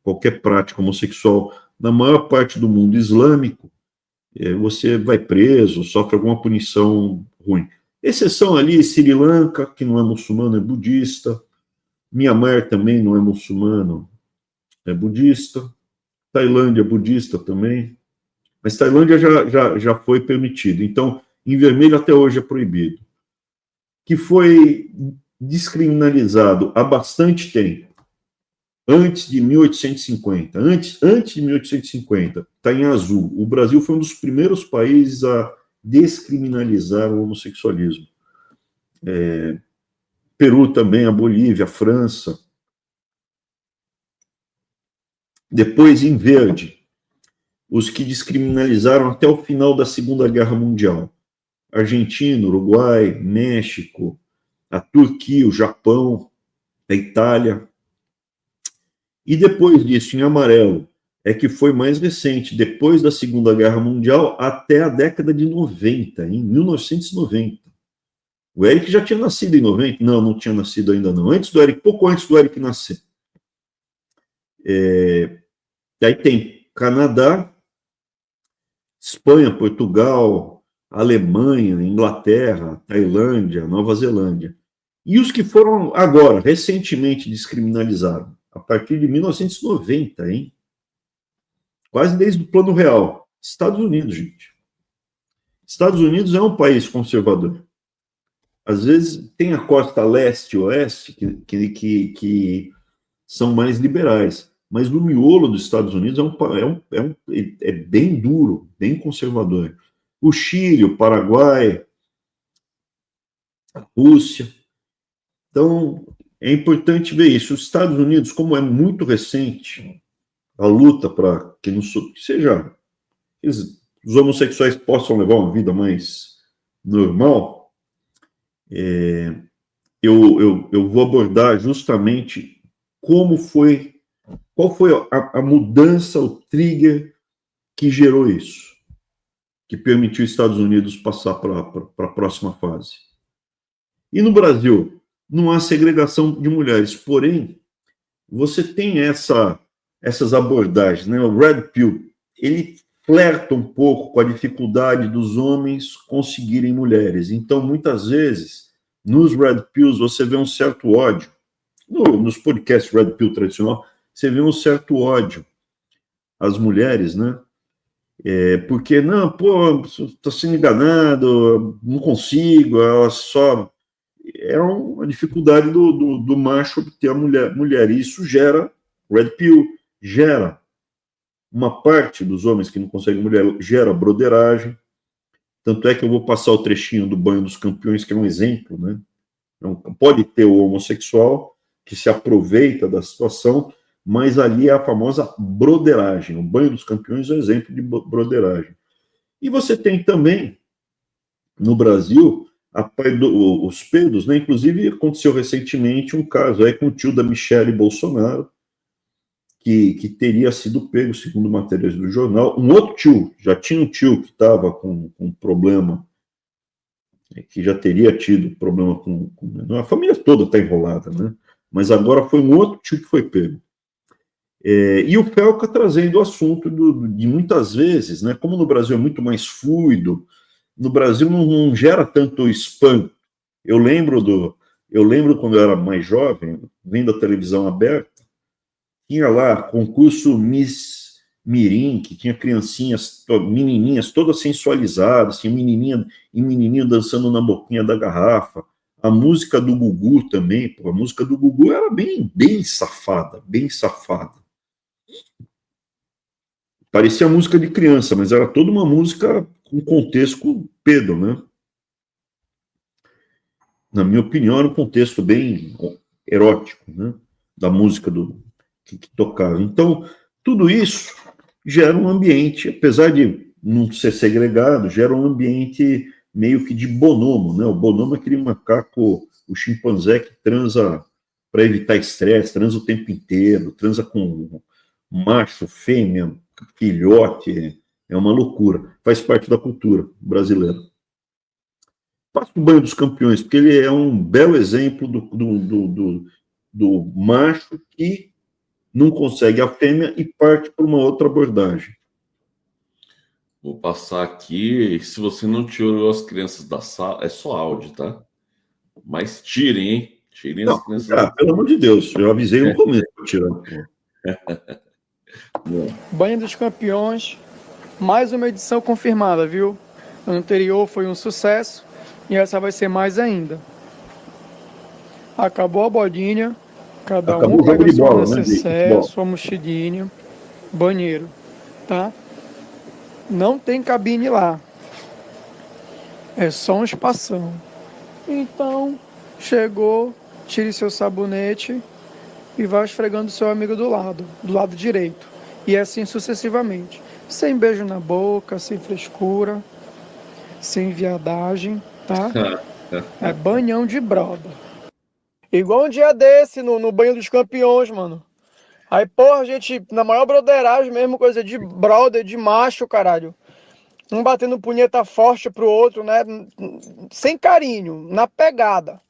[SPEAKER 1] qualquer prática homossexual na maior parte do mundo islâmico, você vai preso, sofre alguma punição ruim. Exceção ali, Sri Lanka, que não é muçulmano, é budista. Myanmar também não é muçulmano, é budista. Tailândia é budista também. Mas Tailândia já foi permitido. Então, em vermelho até hoje é proibido. Que foi descriminalizado há bastante tempo. antes de 1850. Antes de 1850, está em azul. O Brasil foi um dos primeiros países a descriminalizar o homossexualismo. Peru também, a Bolívia, a França. Depois, em verde, os que descriminalizaram até o final da Segunda Guerra Mundial. Argentina, Uruguai, México, a Turquia, o Japão, a Itália. E depois disso, em amarelo, é que foi mais recente, depois da Segunda Guerra Mundial até a década de 90, em 1990. O Eric já tinha nascido em 90? Não, não tinha nascido ainda não. Antes do Eric, pouco antes do Eric nascer. Aí tem Canadá, Espanha, Portugal, Alemanha, Inglaterra, Tailândia, Nova Zelândia. E os que foram agora, recentemente descriminalizados, a partir de 1990, hein? Quase desde o Plano Real. Estados Unidos, gente. Estados Unidos é um país conservador. Às vezes tem a costa leste e oeste que são mais liberais, mas no miolo dos Estados Unidos é bem duro, bem conservador. O Chile, o Paraguai, a Rússia. Então, é importante ver isso. Os Estados Unidos, como é muito recente a luta para que os homossexuais possam levar uma vida mais normal, eu vou abordar justamente qual foi a mudança, o trigger que gerou isso, que permitiu os Estados Unidos passar para a próxima fase. E no Brasil, não há segregação de mulheres, porém, você tem essas abordagens, né? O Red Pill, ele flerta um pouco com a dificuldade dos homens conseguirem mulheres. Então, muitas vezes, nos Red Pills, você vê um certo ódio. Nos podcasts Red Pill tradicional, você vê um certo ódio às mulheres, né? Porque, não, pô, estou sendo enganado, não consigo, ela só... É uma dificuldade do macho obter a mulher. E isso gera Red Pill, gera uma parte dos homens que não conseguem mulher, gera broderagem. Tanto é que eu vou passar o trechinho do Banho dos Campeões, que é um exemplo, né? Então, pode ter o homossexual que se aproveita da situação, mas ali é a famosa broderagem. O Banho dos Campeões é um exemplo de broderagem. E você tem também, no Brasil, os pedos, né? Inclusive aconteceu recentemente um caso aí com o tio da Michele Bolsonaro, que teria sido pego, segundo matérias do jornal. Um outro tio, já tinha um tio que estava com um problema, que já teria tido problema com a família toda está enrolada, né? Mas agora foi um outro tio que foi pego. E o Felca trazendo o assunto de muitas vezes, né? Como no Brasil é muito mais fluido, no Brasil não gera tanto spam. Eu lembro quando eu era mais jovem, vendo a televisão aberta, tinha lá concurso Miss Mirim, que tinha criancinhas, menininhas todas sensualizadas, tinha menininha e menininho dançando na boquinha da garrafa. A música do Gugu também, pô, a música do Gugu era bem safada, bem safada. Parecia música de criança, mas era toda uma música com contexto pedo, né? Na minha opinião, era um contexto bem erótico, né? Da música que tocava. Então, tudo isso gera um ambiente, apesar de não ser segregado, gera um ambiente meio que de bonomo, né? O bonomo é aquele macaco, o chimpanzé que transa para evitar estresse, transa o tempo inteiro, transa com macho, fêmea, filhote, é uma loucura. Faz parte da cultura brasileira. Passa o Banho dos Campeões, porque ele é um belo exemplo do macho que não consegue a fêmea e parte para uma outra abordagem.
[SPEAKER 2] Vou passar aqui. Se você não tirou as crianças da sala, é só áudio, tá? Mas tirem, hein? Tirem as crianças.
[SPEAKER 1] Pelo amor de Deus, eu avisei no começo para tirar.
[SPEAKER 3] Banho dos Campeões, mais uma edição confirmada, viu? O anterior foi um sucesso e essa vai ser mais ainda. Acabou a bodinha, Cada
[SPEAKER 1] Acabou
[SPEAKER 3] um
[SPEAKER 1] o jogo
[SPEAKER 3] pega
[SPEAKER 1] de
[SPEAKER 3] sua
[SPEAKER 1] bola, né, de
[SPEAKER 3] necessaire,
[SPEAKER 1] futebol.
[SPEAKER 3] sua mochilinha, banheiro, tá? Não tem cabine lá. É só um espação. Então, chegou, tire seu sabonete e vai esfregando seu amigo do lado direito. E assim sucessivamente. Sem beijo na boca, sem frescura, sem viadagem, tá? É banhão de broda. Igual um dia desse no banho dos campeões, mano. Aí, porra, a gente, na maior broderagem mesmo, coisa de brother, de macho, caralho. Um batendo punheta forte pro outro, né? Sem carinho, na pegada.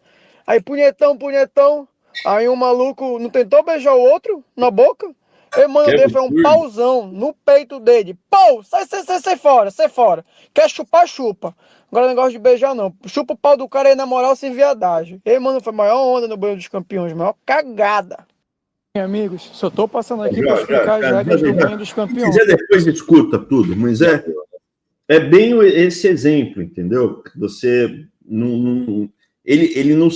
[SPEAKER 3] Aí punhetão, punhetão. Aí um maluco não tentou beijar o outro na boca? Ei, mano,
[SPEAKER 2] Que
[SPEAKER 3] dele foi um
[SPEAKER 2] absurdo.
[SPEAKER 3] pauzão no peito dele. Pau! Sai fora, sai fora. Quer chupar, chupa. Agora negócio de beijar, não. Chupa o pau do cara aí na moral sem viadagem. Ei, mano, foi a maior onda no banho dos campeões, maior cagada. Amigos, só tô passando aqui para explicar as regras do banho dos
[SPEAKER 1] Se
[SPEAKER 3] campeões.
[SPEAKER 1] quiser, depois escuta tudo, mas é bem esse exemplo, entendeu? Você não, ele não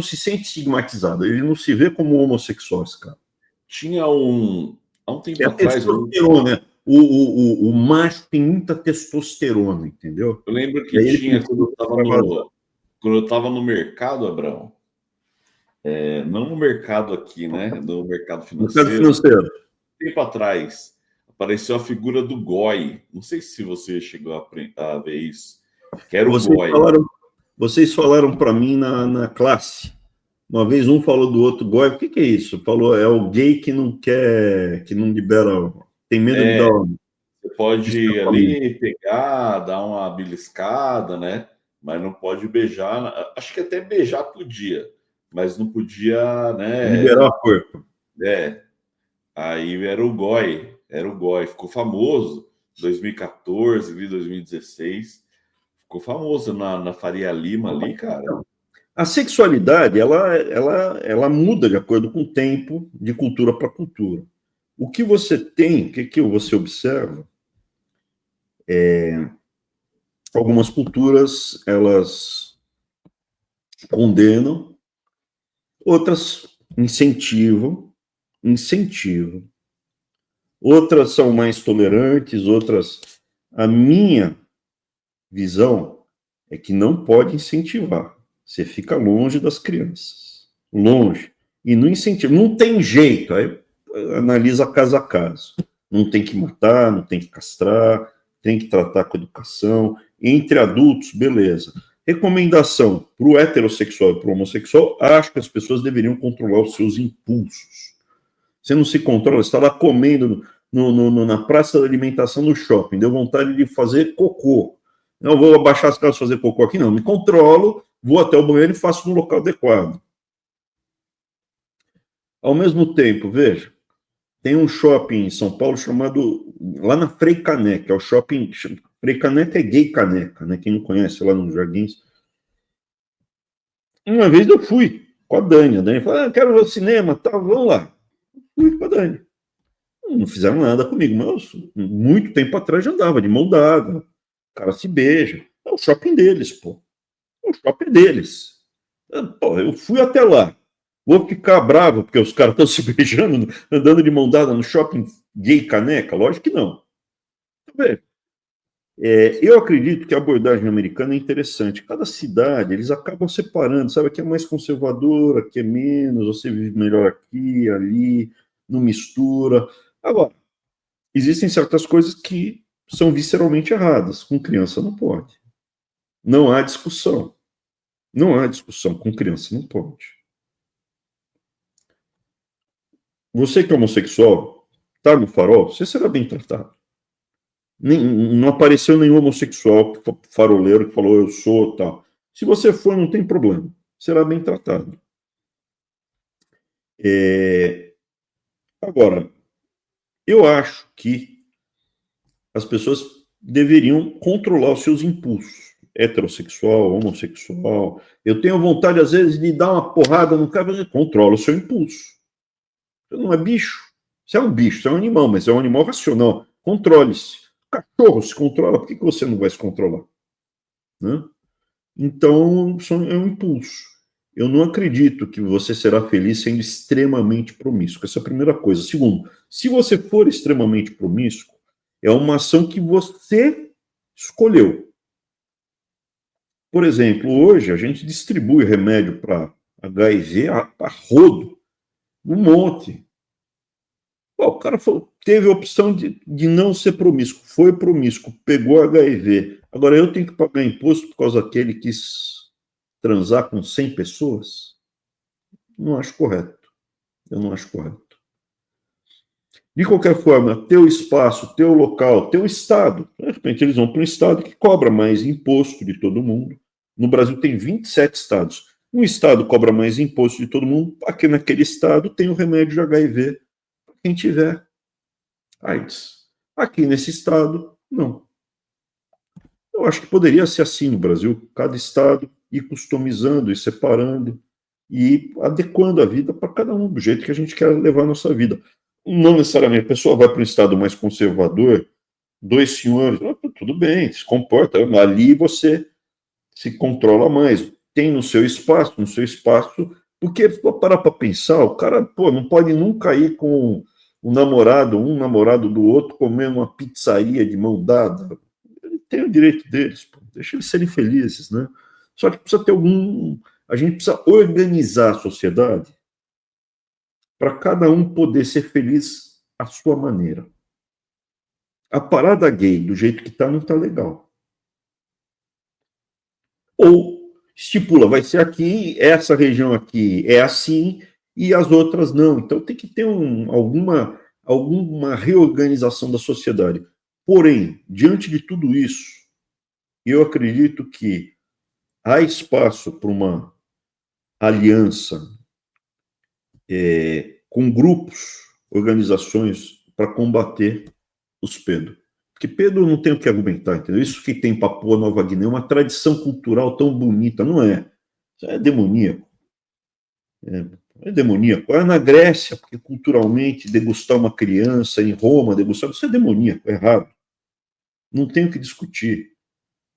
[SPEAKER 1] se sente estigmatizado, ele não se vê como homossexual, esse cara.
[SPEAKER 2] Tinha há um tempo
[SPEAKER 1] É a
[SPEAKER 2] atrás,
[SPEAKER 1] testosterona. O macho tem muita testosterona, entendeu?
[SPEAKER 2] eu lembro
[SPEAKER 1] E
[SPEAKER 2] que
[SPEAKER 1] aí ele
[SPEAKER 2] tinha
[SPEAKER 1] precisa extravasar.
[SPEAKER 2] quando eu estava no mercado, Abrão, não no mercado aqui, né? No mercado
[SPEAKER 1] No mercado
[SPEAKER 2] financeiro.
[SPEAKER 1] financeiro.
[SPEAKER 2] Tempo atrás, apareceu a figura do Goi. Não sei se você chegou a ver isso. Que era o Goi.
[SPEAKER 1] Vocês falaram para mim na classe. Uma vez um falou do outro goi. O que é isso? Falou, é o gay que não quer, que não libera, tem medo de dar.
[SPEAKER 2] Você pode ali pegar, dar uma beliscada, né? Mas não pode beijar. Acho que até beijar podia, mas não podia, né?
[SPEAKER 1] Liberar o corpo.
[SPEAKER 2] Aí era o Goi, ficou famoso 2014, 2016, ficou famoso na Faria Lima ali, cara.
[SPEAKER 1] A sexualidade, ela muda de acordo com o tempo, de cultura para cultura. O que você tem, o que você observa, algumas culturas, elas condenam, outras incentivam. Outras são mais tolerantes, outras... A minha visão é que não pode incentivar. Você fica longe das crianças. Longe. E não incentiva. Não tem jeito. Aí analisa caso a caso. Não tem que matar, não tem que castrar, tem que tratar com educação. Entre adultos, beleza. Recomendação para o heterossexual e para o homossexual, acho que as pessoas deveriam controlar os seus impulsos. Você não se controla, você está lá comendo na praça da alimentação no shopping, deu vontade de fazer cocô. Não vou abaixar as calças e fazer cocô aqui, não. Me controlo, vou até o banheiro e faço no local adequado. Ao mesmo tempo, veja, tem um shopping em São Paulo chamado, lá na Frei Caneca, é o shopping, Frei Caneca é gay caneca, né? Quem não conhece, lá nos Jardins. Uma vez eu fui com a Dani falou, quero ver o cinema, tá, vamos lá. Fui com a Dani. Não fizeram nada comigo, mas muito tempo atrás já andava de mão dada. O cara se beija. É o shopping deles, pô. É o shopping deles. Pô, eu fui até lá. Vou ficar bravo porque os caras estão se beijando, andando de mão dada no shopping gay caneca? Lógico que não. Eu acredito que a abordagem americana é interessante. Cada cidade, eles acabam separando, sabe? Aqui é mais conservadora, aqui é menos, você vive melhor aqui, ali, não mistura. Agora, existem certas coisas que são visceralmente erradas. Com criança não pode. Não há discussão. Não há discussão. Com criança não pode. Você que é homossexual, está no farol, você será bem tratado. Não apareceu nenhum homossexual faroleiro que falou eu sou tal. Se você for, não tem problema. Será bem tratado. Agora, eu acho que as pessoas deveriam controlar os seus impulsos. Heterossexual, homossexual. Eu tenho vontade, às vezes, de dar uma porrada no cara, mas controla o seu impulso. Você não é bicho. Você é um bicho, você é um animal, mas é um animal racional. Controle-se. O cachorro se controla, por que você não vai se controlar? Né? Então, é um impulso. eu não acredito que você será feliz sendo extremamente promíscuo. Essa é a primeira coisa. Segundo, se você for extremamente promíscuo, é uma ação que você escolheu. Por exemplo, hoje a gente distribui remédio para HIV a rodo, um monte. Pô, o cara teve a opção de não ser promíscuo, foi promíscuo, pegou HIV. Agora eu tenho que pagar imposto por causa daquele que quis transar com 100 pessoas? Não acho correto. Eu não acho correto. De qualquer forma, teu espaço, teu local, teu estado, de repente eles vão para um estado que cobra mais imposto de todo mundo. No Brasil tem 27 estados. Um estado cobra mais imposto de todo mundo, aqui naquele estado tem o remédio de HIV para quem tiver AIDS. Aqui nesse estado, não. Eu acho que poderia ser assim no Brasil, cada estado ir customizando e separando e adequando a vida para cada um, do jeito que a gente quer levar a nossa vida. Não necessariamente a pessoa vai para um estado mais conservador, dois senhores, tudo bem, se comporta, ali você se controla mais, tem no seu espaço, porque parar para pensar, o cara, não pode nunca ir com um namorado do outro, comer uma pizzaria de mão dada. Ele tem o direito deles, deixa eles serem felizes, né? Só que precisa ter a gente precisa organizar a sociedade para cada um poder ser feliz à sua maneira. A parada gay, do jeito que está, não está legal. Ou estipula, vai ser aqui, essa região aqui é assim, e as outras não. Então tem que ter alguma reorganização da sociedade. Porém, diante de tudo isso, eu acredito que há espaço para uma aliança com grupos, organizações, para combater os pedos. Porque Pedro não tem o que argumentar, entendeu? Isso que tem Papua Nova Guiné é uma tradição cultural tão bonita, não é? Isso é demoníaco. É demoníaco. É na Grécia, porque culturalmente degustar uma criança, em Roma, degustar, isso é demoníaco, é errado. Não tem o que discutir.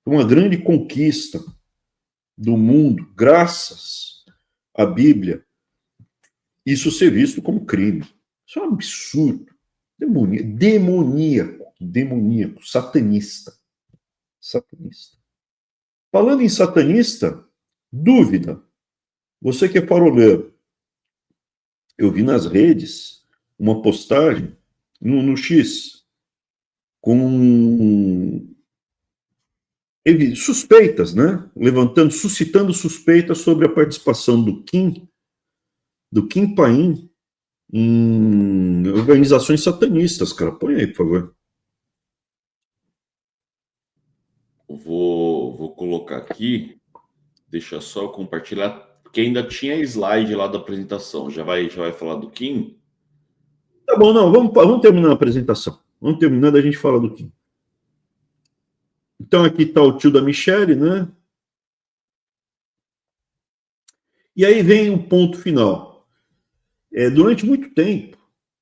[SPEAKER 1] Uma grande conquista do mundo, graças à Bíblia, isso ser visto como crime. Isso é um absurdo. Demoníaco, satanista. Falando em satanista, dúvida. Você que é paroleiro, eu vi nas redes uma postagem no X com suspeitas, né? Suscitando suspeitas sobre a participação do Kim Paim em organizações satanistas, cara. Põe aí, por favor.
[SPEAKER 2] Vou colocar aqui. Deixa só eu compartilhar, porque ainda tinha slide lá da apresentação. Já vai falar do Kim?
[SPEAKER 1] Tá bom, não, vamos terminar a apresentação. Vamos terminar, da gente fala do Kim. Então aqui está o tio da Michelle, né? E aí vem o ponto final. Durante muito tempo,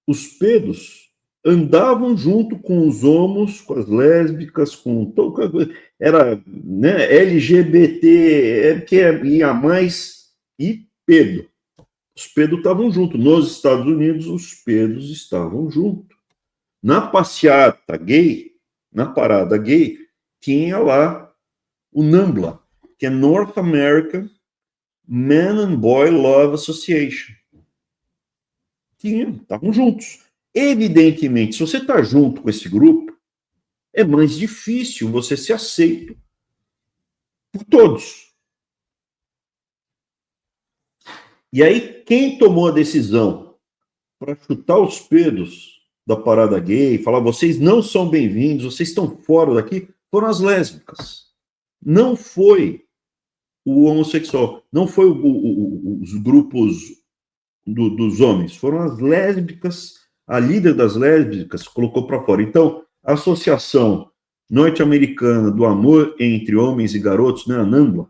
[SPEAKER 1] os pedos andavam junto com os homos, com as lésbicas, com era, né, LGBT, que ia mais, e pedo. Os pedos estavam juntos. Nos Estados Unidos, os pedos estavam juntos. Na passeata gay, na parada gay, tinha lá o NAMBLA, que é North American Man and Boy Love Association. Estavam juntos. Evidentemente, se você está junto com esse grupo, é mais difícil você ser aceito por todos. E aí, quem tomou a decisão para chutar os pedos da parada gay, falar, vocês não são bem-vindos, vocês estão fora daqui, foram as lésbicas. Não foi o homossexual, não foi os grupos dos homens, foram as lésbicas, a líder das lésbicas colocou para fora. Então, a Associação Norte-Americana do Amor entre Homens e Garotos, né, a NAMBLA,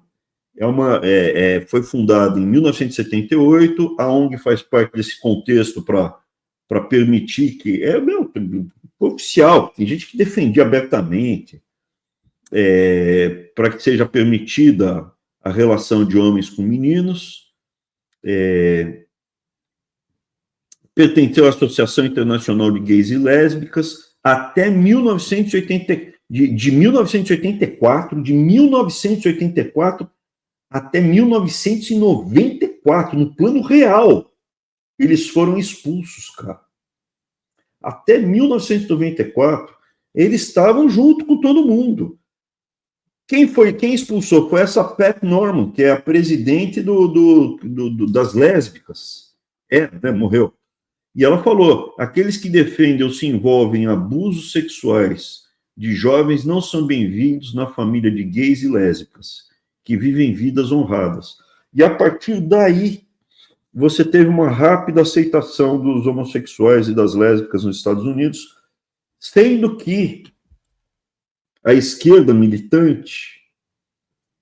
[SPEAKER 1] foi fundada em 1978, a ONG faz parte desse contexto para permitir que... oficial, tem gente que defendia abertamente para que seja permitida a relação de homens com meninos, pertenceu à Associação Internacional de Gays e Lésbicas até 1980, de 1984 até 1994, no Plano Real, eles foram expulsos, cara. Até 1994, eles estavam junto com todo mundo. Quem expulsou foi essa Pat Norman, que é a presidente das lésbicas. Né, morreu. E ela falou: aqueles que defendem ou se envolvem em abusos sexuais de jovens não são bem-vindos na família de gays e lésbicas, que vivem vidas honradas. E a partir daí, você teve uma rápida aceitação dos homossexuais e das lésbicas nos Estados Unidos, sendo que a esquerda militante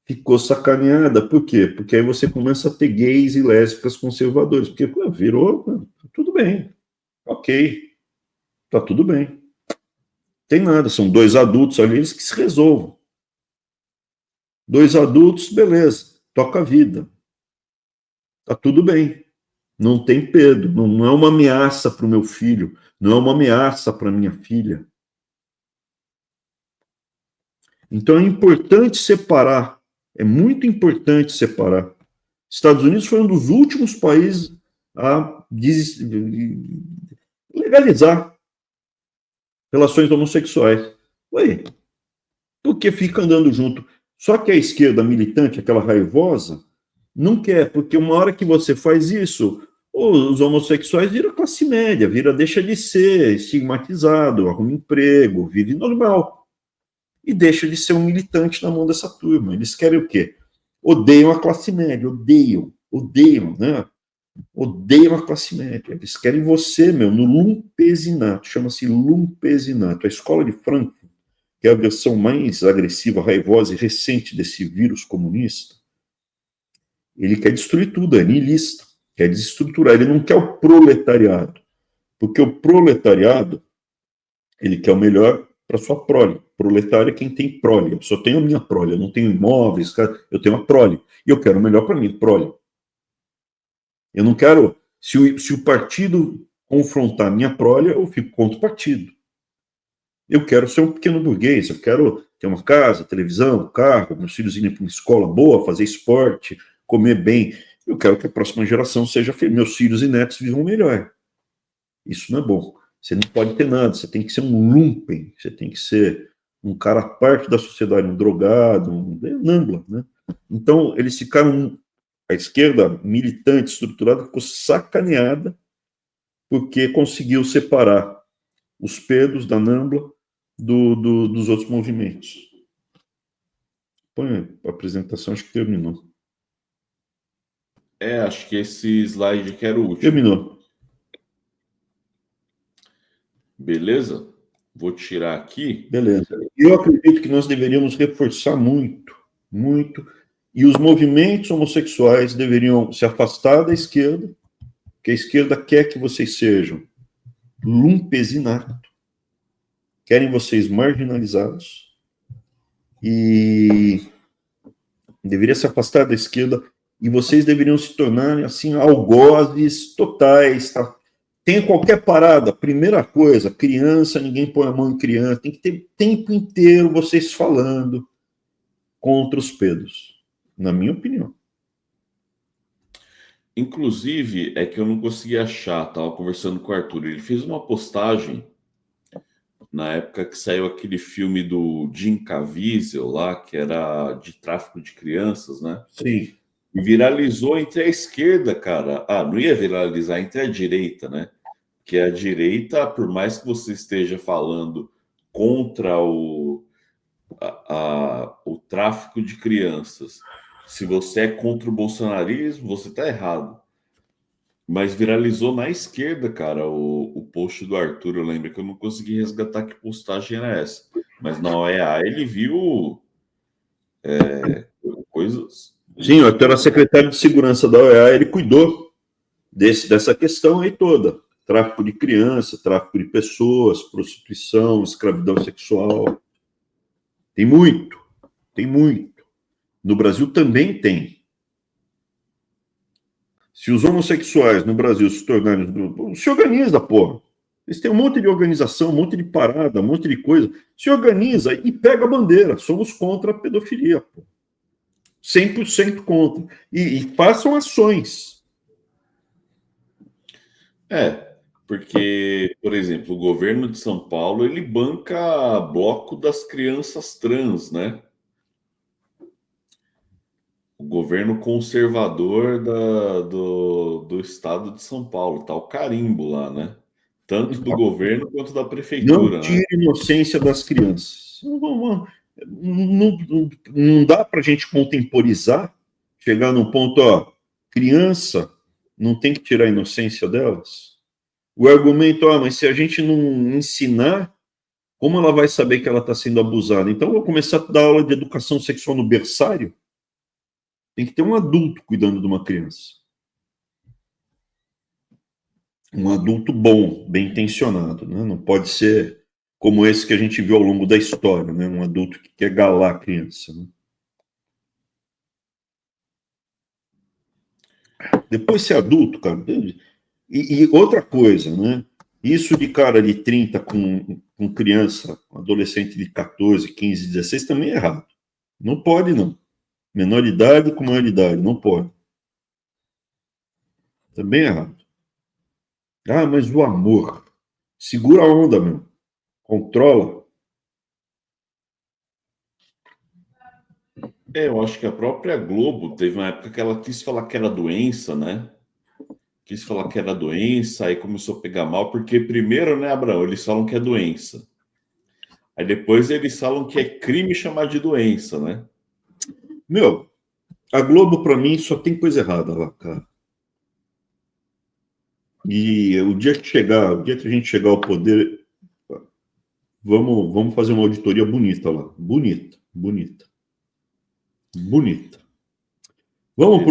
[SPEAKER 1] ficou sacaneada. Por quê? Porque aí você começa a ter gays e lésbicas conservadores. Porque virou, tudo bem, ok, tá tudo bem. Tem nada, são dois adultos ali, eles que se resolvam. Dois adultos, beleza, toca a vida. Tá tudo bem. Não tem Pedro, não é uma ameaça para o meu filho, não é uma ameaça para minha filha. Então é importante separar, é muito importante separar. Estados Unidos foi um dos últimos países a legalizar relações homossexuais. Ué, porque fica andando junto. Só que a esquerda militante, aquela raivosa, não quer, porque uma hora que você faz isso, os homossexuais viram classe média, deixa de ser estigmatizado, arruma emprego, vive normal. E deixa de ser um militante na mão dessa turma. Eles querem o quê? Odeiam a classe média, odeiam, né? Odeiam a classe média. Eles querem você, no lumpesinato, chama-se lumpesinato. A escola de Frankfurt, que é a versão mais agressiva, raivosa e recente desse vírus comunista, ele quer destruir tudo, é niilista, quer desestruturar, ele não quer o proletariado, porque o proletariado, ele quer o melhor para sua prole. Proletário é quem tem prole, eu só tenho a minha prole, eu não tenho imóveis, eu tenho a prole, e eu quero o melhor para mim, prole. Eu não quero, se o partido confrontar a minha prole, eu fico contra o partido. Eu quero ser um pequeno burguês, eu quero ter uma casa, televisão, carro, meus filhos irem para uma escola boa, fazer esporte, comer bem. Eu quero que a próxima geração seja feliz, meus filhos e netos vivam melhor. Isso não é bom. Você não pode ter nada, você tem que ser um lumpen, você tem que ser um cara à parte da sociedade, um drogado, um nambla, né? Então, eles ficaram, a esquerda militante, estruturada, ficou sacaneada porque conseguiu separar os Pedros da Nambla dos outros movimentos. Põe a apresentação, acho que terminou.
[SPEAKER 2] Acho que esse slide que era o último.
[SPEAKER 1] Terminou.
[SPEAKER 2] Beleza? Vou tirar aqui.
[SPEAKER 1] Beleza. Eu acredito que nós deveríamos reforçar muito, e os movimentos homossexuais deveriam se afastar da esquerda, porque a esquerda quer que vocês sejam lumpesinato, querem vocês marginalizados, e deveria se afastar da esquerda, e vocês deveriam se tornar, assim, algozes totais, tá? Tem qualquer parada, primeira coisa, criança, ninguém põe a mão em criança, tem que ter tempo inteiro vocês falando contra os pedos, na minha opinião.
[SPEAKER 2] Inclusive, é que eu não consegui achar, estava conversando com o Arthur, ele fez uma postagem na época que saiu aquele filme do Jim Caviezel lá, que era de tráfico de crianças, né?
[SPEAKER 1] Sim.
[SPEAKER 2] E viralizou entre a esquerda, cara. Não ia viralizar entre a direita, né? Porque a direita, por mais que você esteja falando contra o tráfico de crianças, se você é contra o bolsonarismo, você tá errado. Mas viralizou na esquerda, cara, o post do Arthur. Eu lembro que eu não consegui resgatar que postagem era essa. Mas na OEA ele viu coisas.
[SPEAKER 1] Sim, o Arthur era secretário de segurança da OEA, ele cuidou dessa questão aí toda. Tráfico de criança, tráfico de pessoas, prostituição, escravidão sexual. Tem muito. No Brasil também tem. Se os homossexuais no Brasil se tornarem... Se organiza, porra. Eles têm um monte de organização, um monte de parada, um monte de coisa. Se organiza e pega a bandeira. Somos contra a pedofilia, pô. 100% contra. E façam ações.
[SPEAKER 2] Porque, por exemplo, o governo de São Paulo, ele banca bloco das crianças trans, né? O governo conservador do estado de São Paulo, tá o carimbo lá, né? Tanto do governo quanto da prefeitura,
[SPEAKER 1] Não
[SPEAKER 2] né?
[SPEAKER 1] tire a inocência das crianças. Não dá para a gente contemporizar, chegar num ponto, ó, criança não tem que tirar a inocência delas. O argumento, mas se a gente não ensinar, como ela vai saber que ela está sendo abusada? Então, eu vou começar a dar aula de educação sexual no berçário. Tem que ter um adulto cuidando de uma criança. Um adulto bom, bem intencionado, né? Não pode ser como esse que a gente viu ao longo da história, né? Um adulto que quer galar a criança. Né? Depois ser adulto, cara. E outra coisa, né? Isso de cara de 30 com criança, adolescente de 14, 15, 16 também é errado. Não pode, não. Menor idade com maior idade, não pode. Também é errado. Mas o amor. Segura a onda, meu. Controla.
[SPEAKER 2] Eu acho que a própria Globo teve uma época que ela quis falar que era doença, né? Quis falar que era doença, aí começou a pegar mal, porque primeiro, né, Abraão, eles falam que é doença. Aí depois eles falam que é crime chamar de doença, né?
[SPEAKER 1] Meu, a Globo, para mim, só tem coisa errada lá, cara. E o dia que a gente chegar ao poder, vamos fazer uma auditoria bonita lá. Bonita. Vamos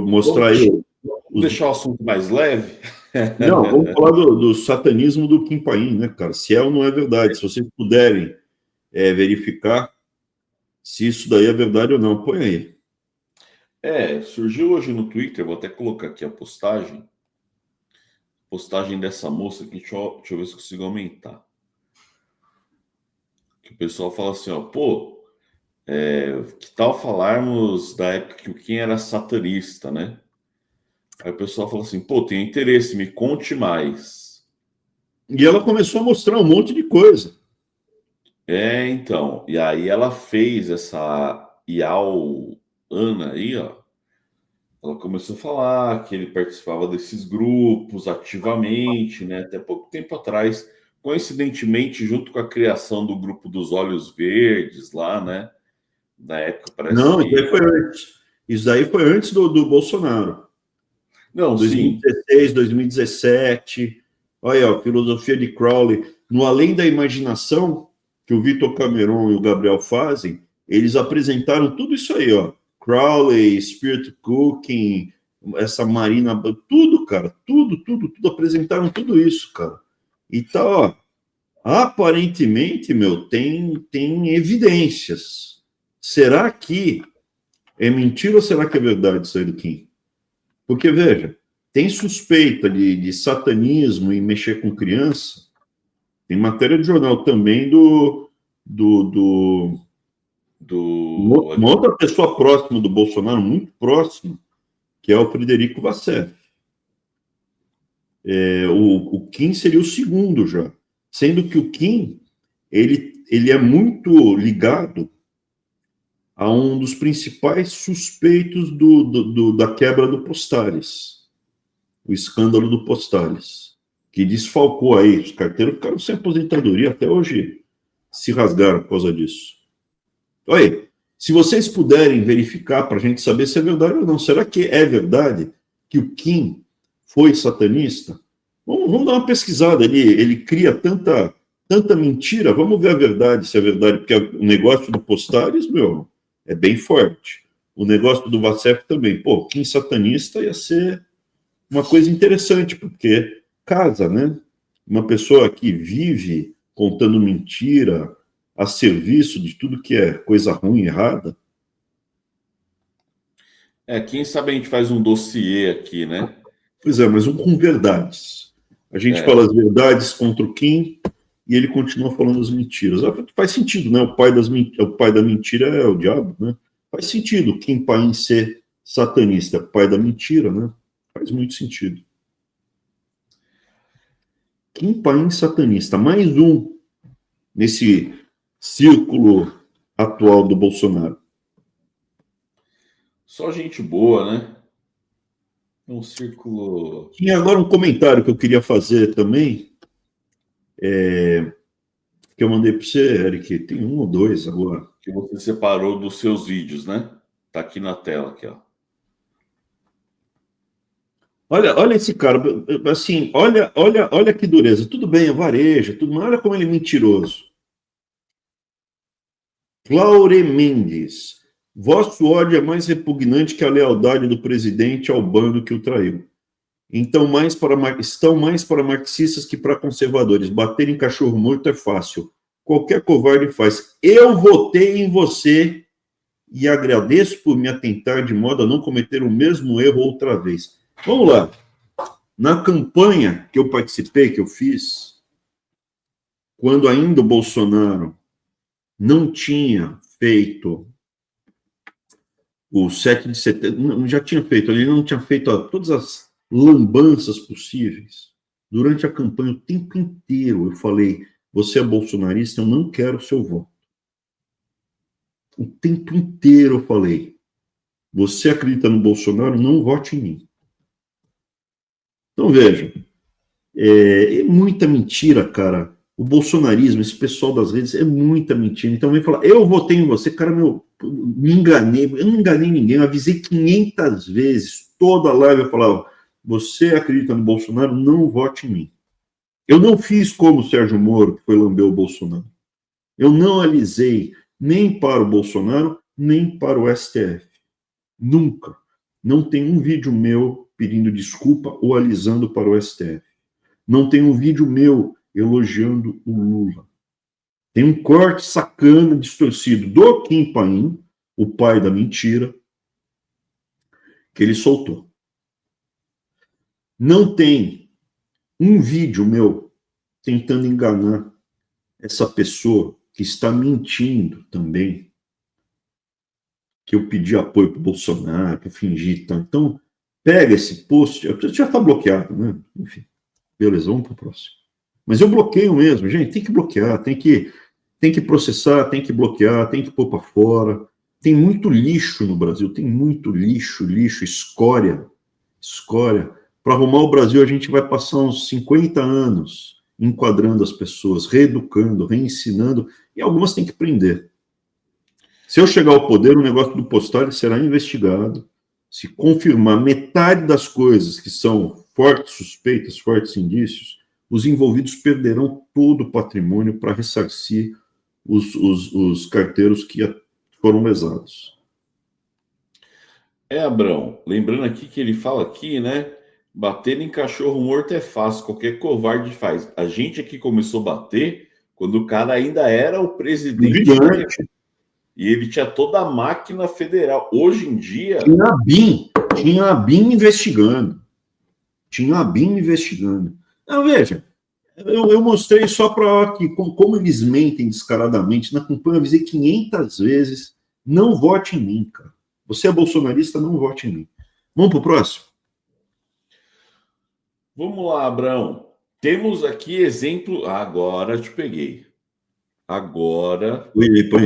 [SPEAKER 1] mostrar aí.
[SPEAKER 2] Vamos deixar o assunto mais leve?
[SPEAKER 1] Não, vamos falar do satanismo do Kim Paim, né, cara? Se é ou não é verdade. Se vocês puderem verificar se isso daí é verdade ou não, põe aí.
[SPEAKER 2] Surgiu hoje no Twitter, vou até colocar aqui a postagem dessa moça aqui, deixa eu ver se consigo aumentar. Que o pessoal fala assim, ó, que tal falarmos da época que o Kim era satanista, né? Aí o pessoal fala assim, tenho interesse, me conte mais.
[SPEAKER 1] E ela começou a mostrar um monte de coisa.
[SPEAKER 2] Então, e aí ela fez essa Yao Ana aí, ó. Ela começou a falar que ele participava desses grupos ativamente, né? Até pouco tempo atrás, coincidentemente, junto com a criação do grupo dos Olhos Verdes lá, né? Na época, parece
[SPEAKER 1] Não,
[SPEAKER 2] que...
[SPEAKER 1] Isso daí foi antes do Bolsonaro.
[SPEAKER 2] Não,
[SPEAKER 1] 2016, sim. 2017. Olha, a filosofia de Crowley. No Além da Imaginação, que o Vitor Cameron e o Gabriel fazem, eles apresentaram tudo isso aí, ó. Crowley, Spirit Cooking, essa Marina, tudo, cara, tudo, apresentaram tudo isso, cara. E tá, ó, aparentemente, meu, tem evidências. Será que é mentira ou será que é verdade isso aí do Kim? Porque, veja, tem suspeita de satanismo e mexer com criança. Tem matéria de jornal também uma outra pessoa próxima do Bolsonaro, muito próximo, que é o Frederico Vassef. O Kim seria o segundo já, sendo que o Kim ele é muito ligado a um dos principais suspeitos da quebra do Postales, o escândalo do Postales, que desfalcou aí, os carteiros ficaram sem aposentadoria, até hoje se rasgaram por causa disso. Olha, se vocês puderem verificar para a gente saber se é verdade ou não, será que é verdade que o Kim foi satanista? Vamos dar uma pesquisada ali, ele cria tanta mentira, vamos ver a verdade, se é verdade, porque o negócio do Postales, meu, é bem forte. O negócio do Vassef também. Kim satanista ia ser uma coisa interessante, porque casa, né? Uma pessoa que vive contando mentira a serviço de tudo que é coisa ruim, errada.
[SPEAKER 2] Quem sabe a gente faz um dossiê aqui, né?
[SPEAKER 1] Pois é, mas um com verdades. A gente fala as verdades contra o Kim e ele continua falando as mentiras. Faz sentido, né? O pai da mentira é o diabo, né? Faz sentido Kim Paim ser satanista, pai da mentira, né? Faz muito sentido. Kim Paim satanista, mais um nesse círculo atual do Bolsonaro.
[SPEAKER 2] Só gente boa, né? Um círculo.
[SPEAKER 1] Tinha agora um comentário que eu queria fazer também, que eu mandei para você, Eric. Tem um ou dois agora.
[SPEAKER 2] Que você separou dos seus vídeos, né? Tá aqui na tela, aqui, ó.
[SPEAKER 1] Olha esse cara, assim, olha que dureza. Tudo bem, é varejo, tudo, mas olha como ele é mentiroso. Cláudio Mendes, vosso ódio é mais repugnante que a lealdade do presidente ao bando que o traiu. Então, estão mais para marxistas que para conservadores. Bater em cachorro morto é fácil. Qualquer covarde faz. Eu votei em você e agradeço por me atentar de modo a não cometer o mesmo erro outra vez. Vamos lá. Na campanha que eu participei, que eu fiz, quando ainda o Bolsonaro não tinha feito o 7 de setembro, já tinha feito, ele não tinha feito todas as lambanças possíveis. Durante a campanha, o tempo inteiro, eu falei: você é bolsonarista, eu não quero o seu voto. O tempo inteiro eu falei: você acredita no Bolsonaro, não vote em mim. Então, veja, é muita mentira, cara. O bolsonarismo, esse pessoal das redes, é muita mentira. Então, vem falar: eu votei em você, cara, me enganei. Eu não enganei ninguém, eu avisei 500 vezes. Toda live eu falava: você acredita no Bolsonaro, não vote em mim. Eu não fiz como o Sérgio Moro, que foi lamber o Bolsonaro. Eu não alisei nem para o Bolsonaro, nem para o STF. Nunca. Não tem um vídeo meu pedindo desculpa ou alisando para o STF. Não tem um vídeo meu elogiando o Lula. Tem um corte sacana, distorcido do Kim Paim, o pai da mentira, que ele soltou. Não tem um vídeo meu tentando enganar essa pessoa que está mentindo também, que eu pedi apoio para o Bolsonaro, que eu fingi tanto. Então, pega esse post, já está bloqueado, né? Enfim, beleza, vamos para o próximo. Mas eu bloqueio mesmo, gente, tem que bloquear, tem que processar, tem que bloquear, tem que pôr para fora. Tem muito lixo no Brasil, tem muito lixo, escória. Para arrumar o Brasil, a gente vai passar uns 50 anos enquadrando as pessoas, reeducando, reensinando, e algumas tem que prender. Se eu chegar ao poder, o negócio do Postale será investigado. Se confirmar metade das coisas que são fortes suspeitas, fortes indícios, os envolvidos perderão todo o patrimônio para ressarcir os carteiros que foram lesados.
[SPEAKER 2] Abrão, lembrando aqui que ele fala aqui, né? Bater em cachorro morto é fácil, qualquer covarde faz. A gente aqui começou a bater quando o cara ainda era o presidente. E ele tinha toda a máquina federal. Hoje em dia...
[SPEAKER 1] Tinha a BIM investigando. Não, veja, eu mostrei só para que, como eles mentem descaradamente, na campanha eu avisei 500 vezes, não vote em mim, cara. Você é bolsonarista, não vote em mim. Vamos para o próximo?
[SPEAKER 2] Vamos lá, Abrão. Temos aqui exemplo... Agora te peguei. Agora...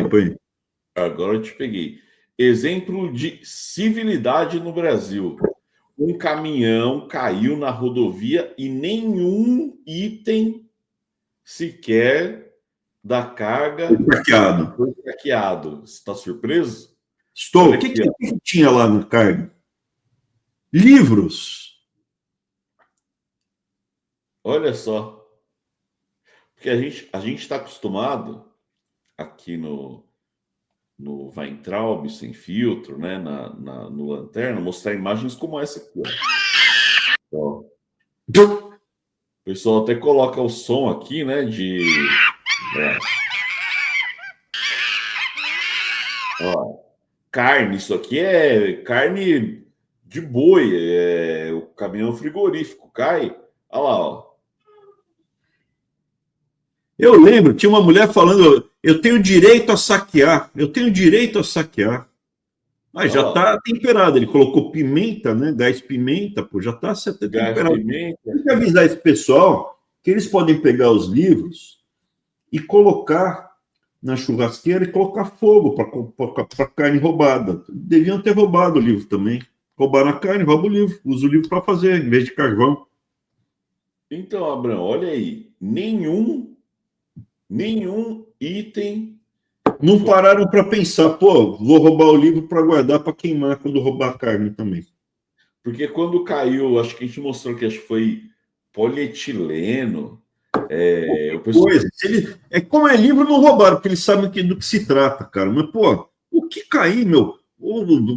[SPEAKER 1] Põe.
[SPEAKER 2] Agora eu te peguei. Exemplo de civilidade no Brasil. Um caminhão caiu na rodovia e nenhum item sequer da carga foi saqueado. Você está surpreso?
[SPEAKER 1] Estou. O que tinha lá na carga? Livros.
[SPEAKER 2] Olha só. Porque a gente está acostumado aqui no Weintraub, sem filtro, né, no Lanterna, mostrar imagens como essa aqui. Ó. O pessoal até coloca o som aqui, né, Ó. carne. Isso aqui é carne de boi. É o caminhão frigorífico. Cai. Olha lá, ó.
[SPEAKER 1] Eu lembro, tinha uma mulher falando, eu tenho direito a saquear, eu tenho direito a saquear. Mas
[SPEAKER 2] Olha
[SPEAKER 1] já
[SPEAKER 2] lá, ó.
[SPEAKER 1] está temperado, ele colocou pimenta, né? Gás pimenta, pô, já está
[SPEAKER 2] Gás,
[SPEAKER 1] temperado.
[SPEAKER 2] pimenta.
[SPEAKER 1] Tem que avisar esse pessoal que eles podem pegar os livros e colocar na churrasqueira e colocar fogo para carne roubada. Deviam ter roubado o livro também. Roubaram a carne, rouba o livro, usa o livro para fazer, em vez de carvão.
[SPEAKER 2] Então, Abrão, olha aí. Nenhum item.
[SPEAKER 1] Não pararam para pensar, pô, vou roubar o livro para guardar para queimar quando roubar a carne também.
[SPEAKER 2] Porque quando caiu, acho que a gente mostrou que acho que foi polietileno. O pessoal...
[SPEAKER 1] Coisa. É como é livro, não roubaram, porque eles sabem do que se trata, cara. Mas, pô, o que cair, meu?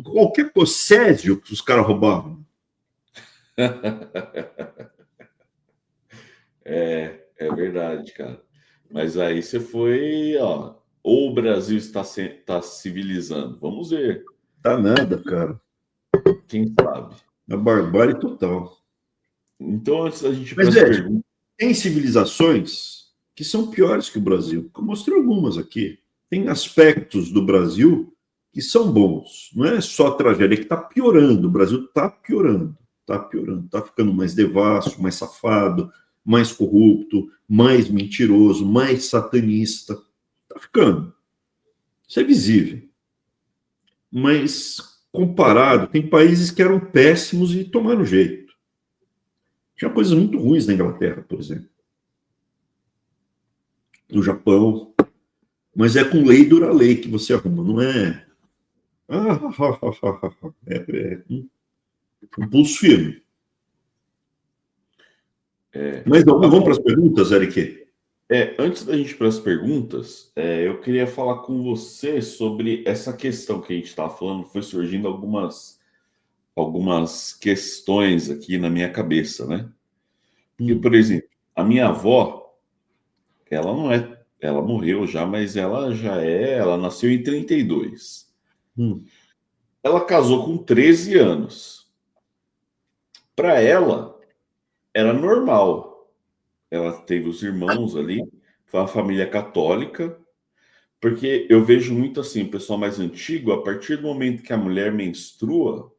[SPEAKER 1] Qualquer coisa, Césio que os caras roubavam.
[SPEAKER 2] É verdade, cara. Mas aí você foi, ó. Ou o Brasil está civilizando. Vamos ver.
[SPEAKER 1] Tá nada, cara.
[SPEAKER 2] Quem sabe?
[SPEAKER 1] É barbárie total.
[SPEAKER 2] Então, antes da gente ir para
[SPEAKER 1] Mas,
[SPEAKER 2] as
[SPEAKER 1] Ed,
[SPEAKER 2] perguntas.
[SPEAKER 1] tem civilizações que são piores que o Brasil. Eu mostrei algumas aqui. Tem aspectos do Brasil que são bons. Não é só tragédia, é que está piorando. O Brasil está piorando. Está piorando. Está ficando mais devasso, mais safado, mais corrupto, mais mentiroso, mais satanista. Está ficando. Isso é visível. Mas, comparado, tem países que eram péssimos e tomaram jeito. Tinha coisas muito ruins na Inglaterra, por exemplo. No Japão. Mas é com lei dura lei que você arruma, não é. É um pulso firme. Mas vamos para as perguntas, Eric.
[SPEAKER 2] Antes da gente ir para as perguntas, eu queria falar com você sobre essa questão que a gente estava falando. Foi surgindo algumas questões aqui na minha cabeça, né? Porque, por exemplo, a minha avó, ela não é, ela morreu já, mas ela nasceu em 32. Ela casou com 13 anos. Para ela, era normal. Ela teve os irmãos ali, foi uma família católica, porque eu vejo muito assim, o pessoal mais antigo, a partir do momento que a mulher menstrua,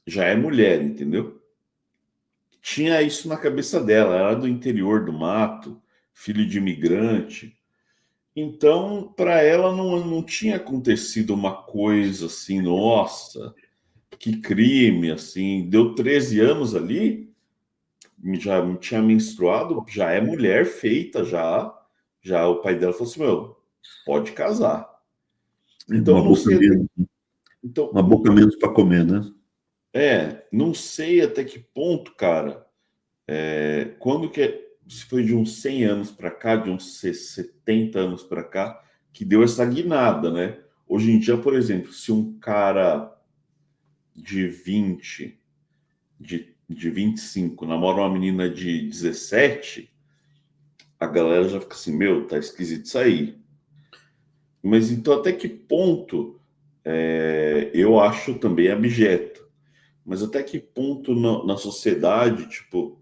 [SPEAKER 2] já é mulher, entendeu? Tinha isso na cabeça dela, ela era do interior do mato, filho de imigrante. Então, para ela não tinha acontecido uma coisa assim, nossa, que crime, assim. Deu 13 anos ali, já tinha menstruado, já é mulher feita, já o pai dela falou assim, meu, pode casar. Então,
[SPEAKER 1] Uma
[SPEAKER 2] eu não
[SPEAKER 1] boca
[SPEAKER 2] sei
[SPEAKER 1] menos,
[SPEAKER 2] então,
[SPEAKER 1] uma boca menos para comer, né?
[SPEAKER 2] não sei até que ponto, cara, quando que se foi de uns 100 anos para cá, de uns 70 anos para cá, que deu essa guinada, né? Hoje em dia, por exemplo, se um cara de 20, de 25 namora uma menina de 17, a galera já fica assim, meu, tá esquisito isso aí. Mas então até que ponto eu acho também abjeto. Mas até que ponto na sociedade, tipo...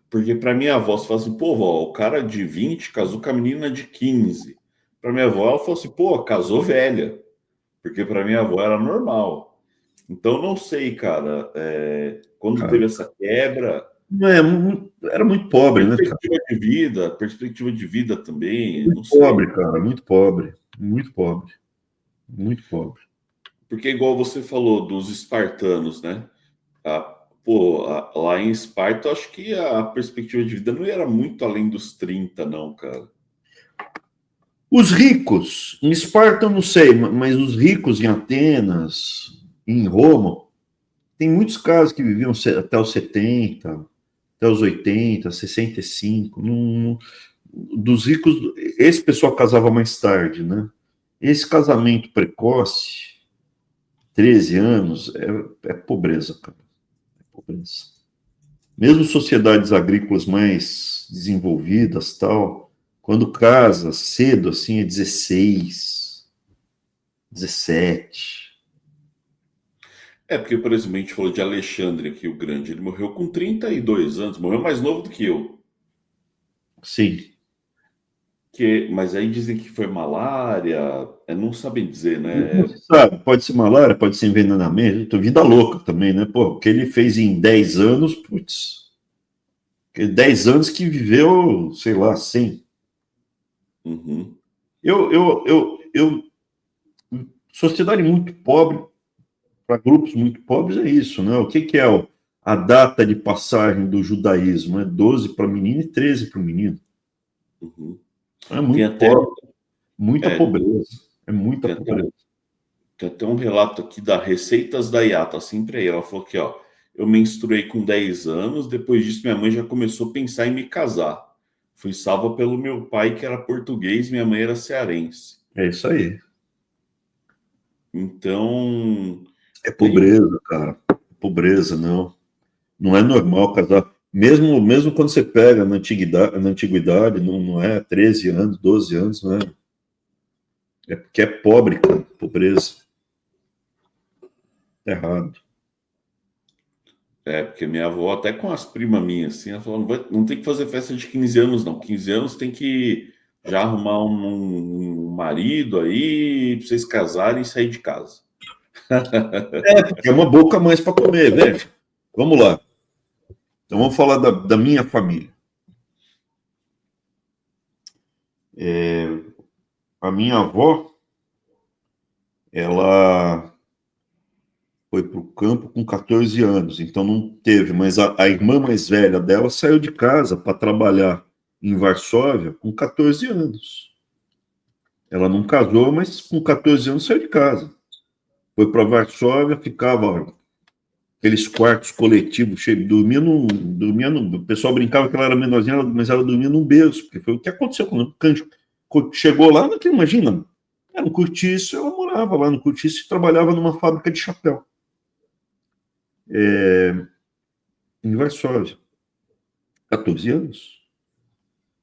[SPEAKER 2] Porque para minha avó, você fala assim, pô, vó, o cara de 20 casou com a menina de 15. Para minha avó, ela falou assim, pô, casou velha. Porque para minha avó era normal. Então, não sei, cara. Quando
[SPEAKER 1] Cara,
[SPEAKER 2] teve essa quebra,
[SPEAKER 1] não é, era muito pobre, né, cara?
[SPEAKER 2] perspectiva de vida também,
[SPEAKER 1] Muito
[SPEAKER 2] não sei.
[SPEAKER 1] pobre, cara, muito pobre. Muito pobre. Muito pobre.
[SPEAKER 2] Porque, igual você falou dos espartanos, né? Pô, lá em Esparta, eu acho que a perspectiva de vida não era muito além dos 30, não, cara.
[SPEAKER 1] Os ricos, em Esparta eu não sei, mas os ricos em Atenas, em Roma, tem muitos casos que viviam até os 70, até os 80, 65. Dos ricos, esse pessoal casava mais tarde, né? Esse casamento precoce, 13 anos, é pobreza, cara. É pobreza. Mesmo sociedades agrícolas mais desenvolvidas, tal, quando casa cedo, assim, é 16. 17.
[SPEAKER 2] Porque, por exemplo, a gente falou de Alexandre aqui, o Grande. Ele morreu com 32 anos, morreu mais novo do que eu.
[SPEAKER 1] Sim.
[SPEAKER 2] Mas aí dizem que foi malária, não sabem dizer,
[SPEAKER 1] Não
[SPEAKER 2] né?
[SPEAKER 1] se sabe, pode ser malária, pode ser envenenamento, vida louca também, né? Pô, o que ele fez em 10 anos, putz, 10 anos que viveu, sei lá, 100.
[SPEAKER 2] Uhum.
[SPEAKER 1] Sociedade muito pobre, para grupos muito pobres, é isso, né? O que é a data de passagem do judaísmo? É 12 para menino e 13 para o menino.
[SPEAKER 2] Uhum.
[SPEAKER 1] É
[SPEAKER 2] Tem
[SPEAKER 1] muito
[SPEAKER 2] até,
[SPEAKER 1] pobre, muita
[SPEAKER 2] é,
[SPEAKER 1] pobreza. É muita
[SPEAKER 2] tem até,
[SPEAKER 1] pobreza.
[SPEAKER 2] tem até um relato aqui da Receitas da Iata, sempre aí. Ela falou que, ó, eu menstruei com 10 anos, depois disso minha mãe já começou a pensar em me casar. Fui salva pelo meu pai, que era português, minha mãe era cearense.
[SPEAKER 1] É isso aí.
[SPEAKER 2] Então,
[SPEAKER 1] É
[SPEAKER 2] tem.
[SPEAKER 1] pobreza, cara. Pobreza, não. Não é normal casar. Mesmo quando você pega na antiguidade não é 13 anos, 12 anos, não é? É porque é pobre, cara. Pobreza. Tá errado.
[SPEAKER 2] Porque minha avó, até com as primas minhas, assim, ela falou: não tem que fazer festa de 15 anos, não. 15 anos tem que já arrumar um marido aí, pra vocês casarem e sair de casa.
[SPEAKER 1] Porque é uma boca a mais para comer, velho. Vamos lá. Então vamos falar da minha família. A minha avó, ela foi para o campo com 14 anos, então não teve, mas a irmã mais velha dela saiu de casa para trabalhar em Varsóvia com 14 anos. Ela não casou, mas com 14 anos saiu de casa. Foi para Varsóvia, ficava aqueles quartos coletivos cheios, o pessoal brincava que ela era menorzinha, mas ela dormia num berço, porque foi o que aconteceu quando chegou lá, naquele, imagina, era um cortiço, ela morava lá no cortiço e trabalhava numa fábrica de chapéu, em Varsóvia, 14 anos.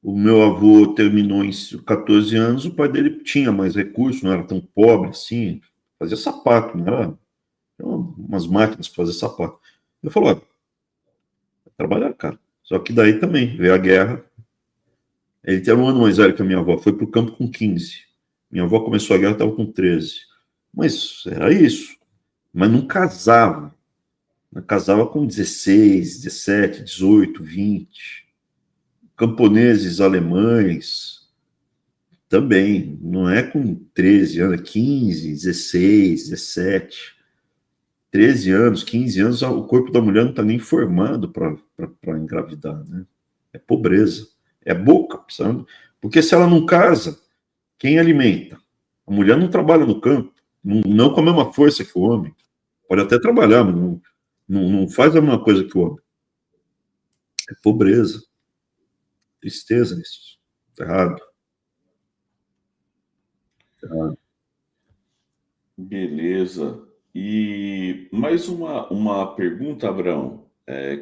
[SPEAKER 1] O meu avô terminou em 14 anos, o pai dele tinha mais recursos, não era tão pobre assim, fazia sapato, não era, umas máquinas para fazer sapato. Eu falou, vai trabalhar, cara. Só que daí também veio a guerra. Ele era um ano mais velho que a minha avó, foi para o campo com 15. Minha avó começou a guerra, estava com 13. Mas era isso. Mas não casava. Não casava com 16, 17, 18, 20. Camponeses alemães também. Não é com 13 anos, é 15, 16, 17. 13 anos, 15 anos, o corpo da mulher não está nem formado para engravidar, né? É pobreza. É boca, sabe? Porque se ela não casa, quem alimenta? A mulher não trabalha no campo, não com a mesma força que o homem. Pode até trabalhar, mas não faz a mesma coisa que o homem. É pobreza, tristeza isso. Tá errado. Tá errado.
[SPEAKER 2] Beleza. E mais uma pergunta, Abraão,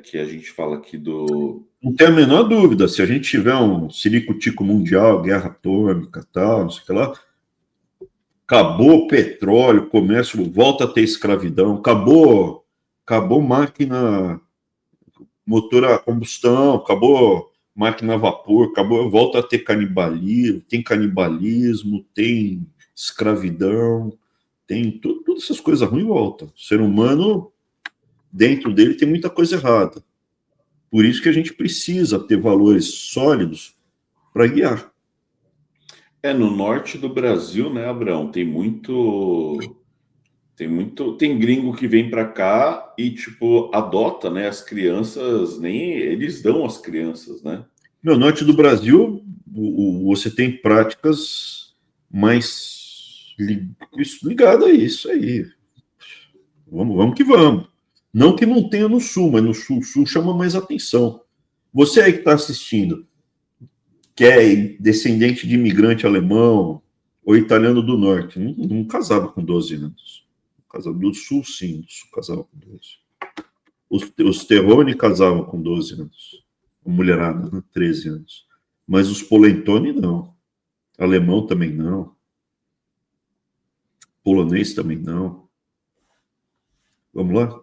[SPEAKER 2] que a gente fala aqui do.
[SPEAKER 1] Não tem a menor dúvida, se a gente tiver um ciricutico mundial, guerra atômica, tal, não sei o que lá, acabou o petróleo, comércio, volta a ter escravidão, acabou máquina, motor a combustão, acabou máquina a vapor, acabou, volta a ter canibalismo, tem escravidão, tem todas essas coisas ruins volta. O ser humano, dentro dele, tem muita coisa errada. Por isso que a gente precisa ter valores sólidos para guiar.
[SPEAKER 2] No norte do Brasil, né, Abraão? Tem gringo que vem para cá e, tipo, adota, né, as crianças, nem eles dão as crianças, né?
[SPEAKER 1] No norte do Brasil, você tem práticas mais ligadas a isso aí. Vamos que vamos. Não que não tenha no sul, mas no sul chama mais atenção. Você aí que está assistindo, que é descendente de imigrante alemão ou italiano do norte, não casava com 12 anos. Casava do sul, sim, do sul casava com 12. Os Terroni casavam com 12 anos. A mulherada, né, 13 anos. Mas os Polentoni, não. Alemão também não. Polonês também não. Vamos lá?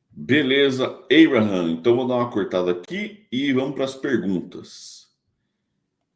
[SPEAKER 2] Beleza, Abraham. Então vou dar uma cortada aqui e vamos para as perguntas.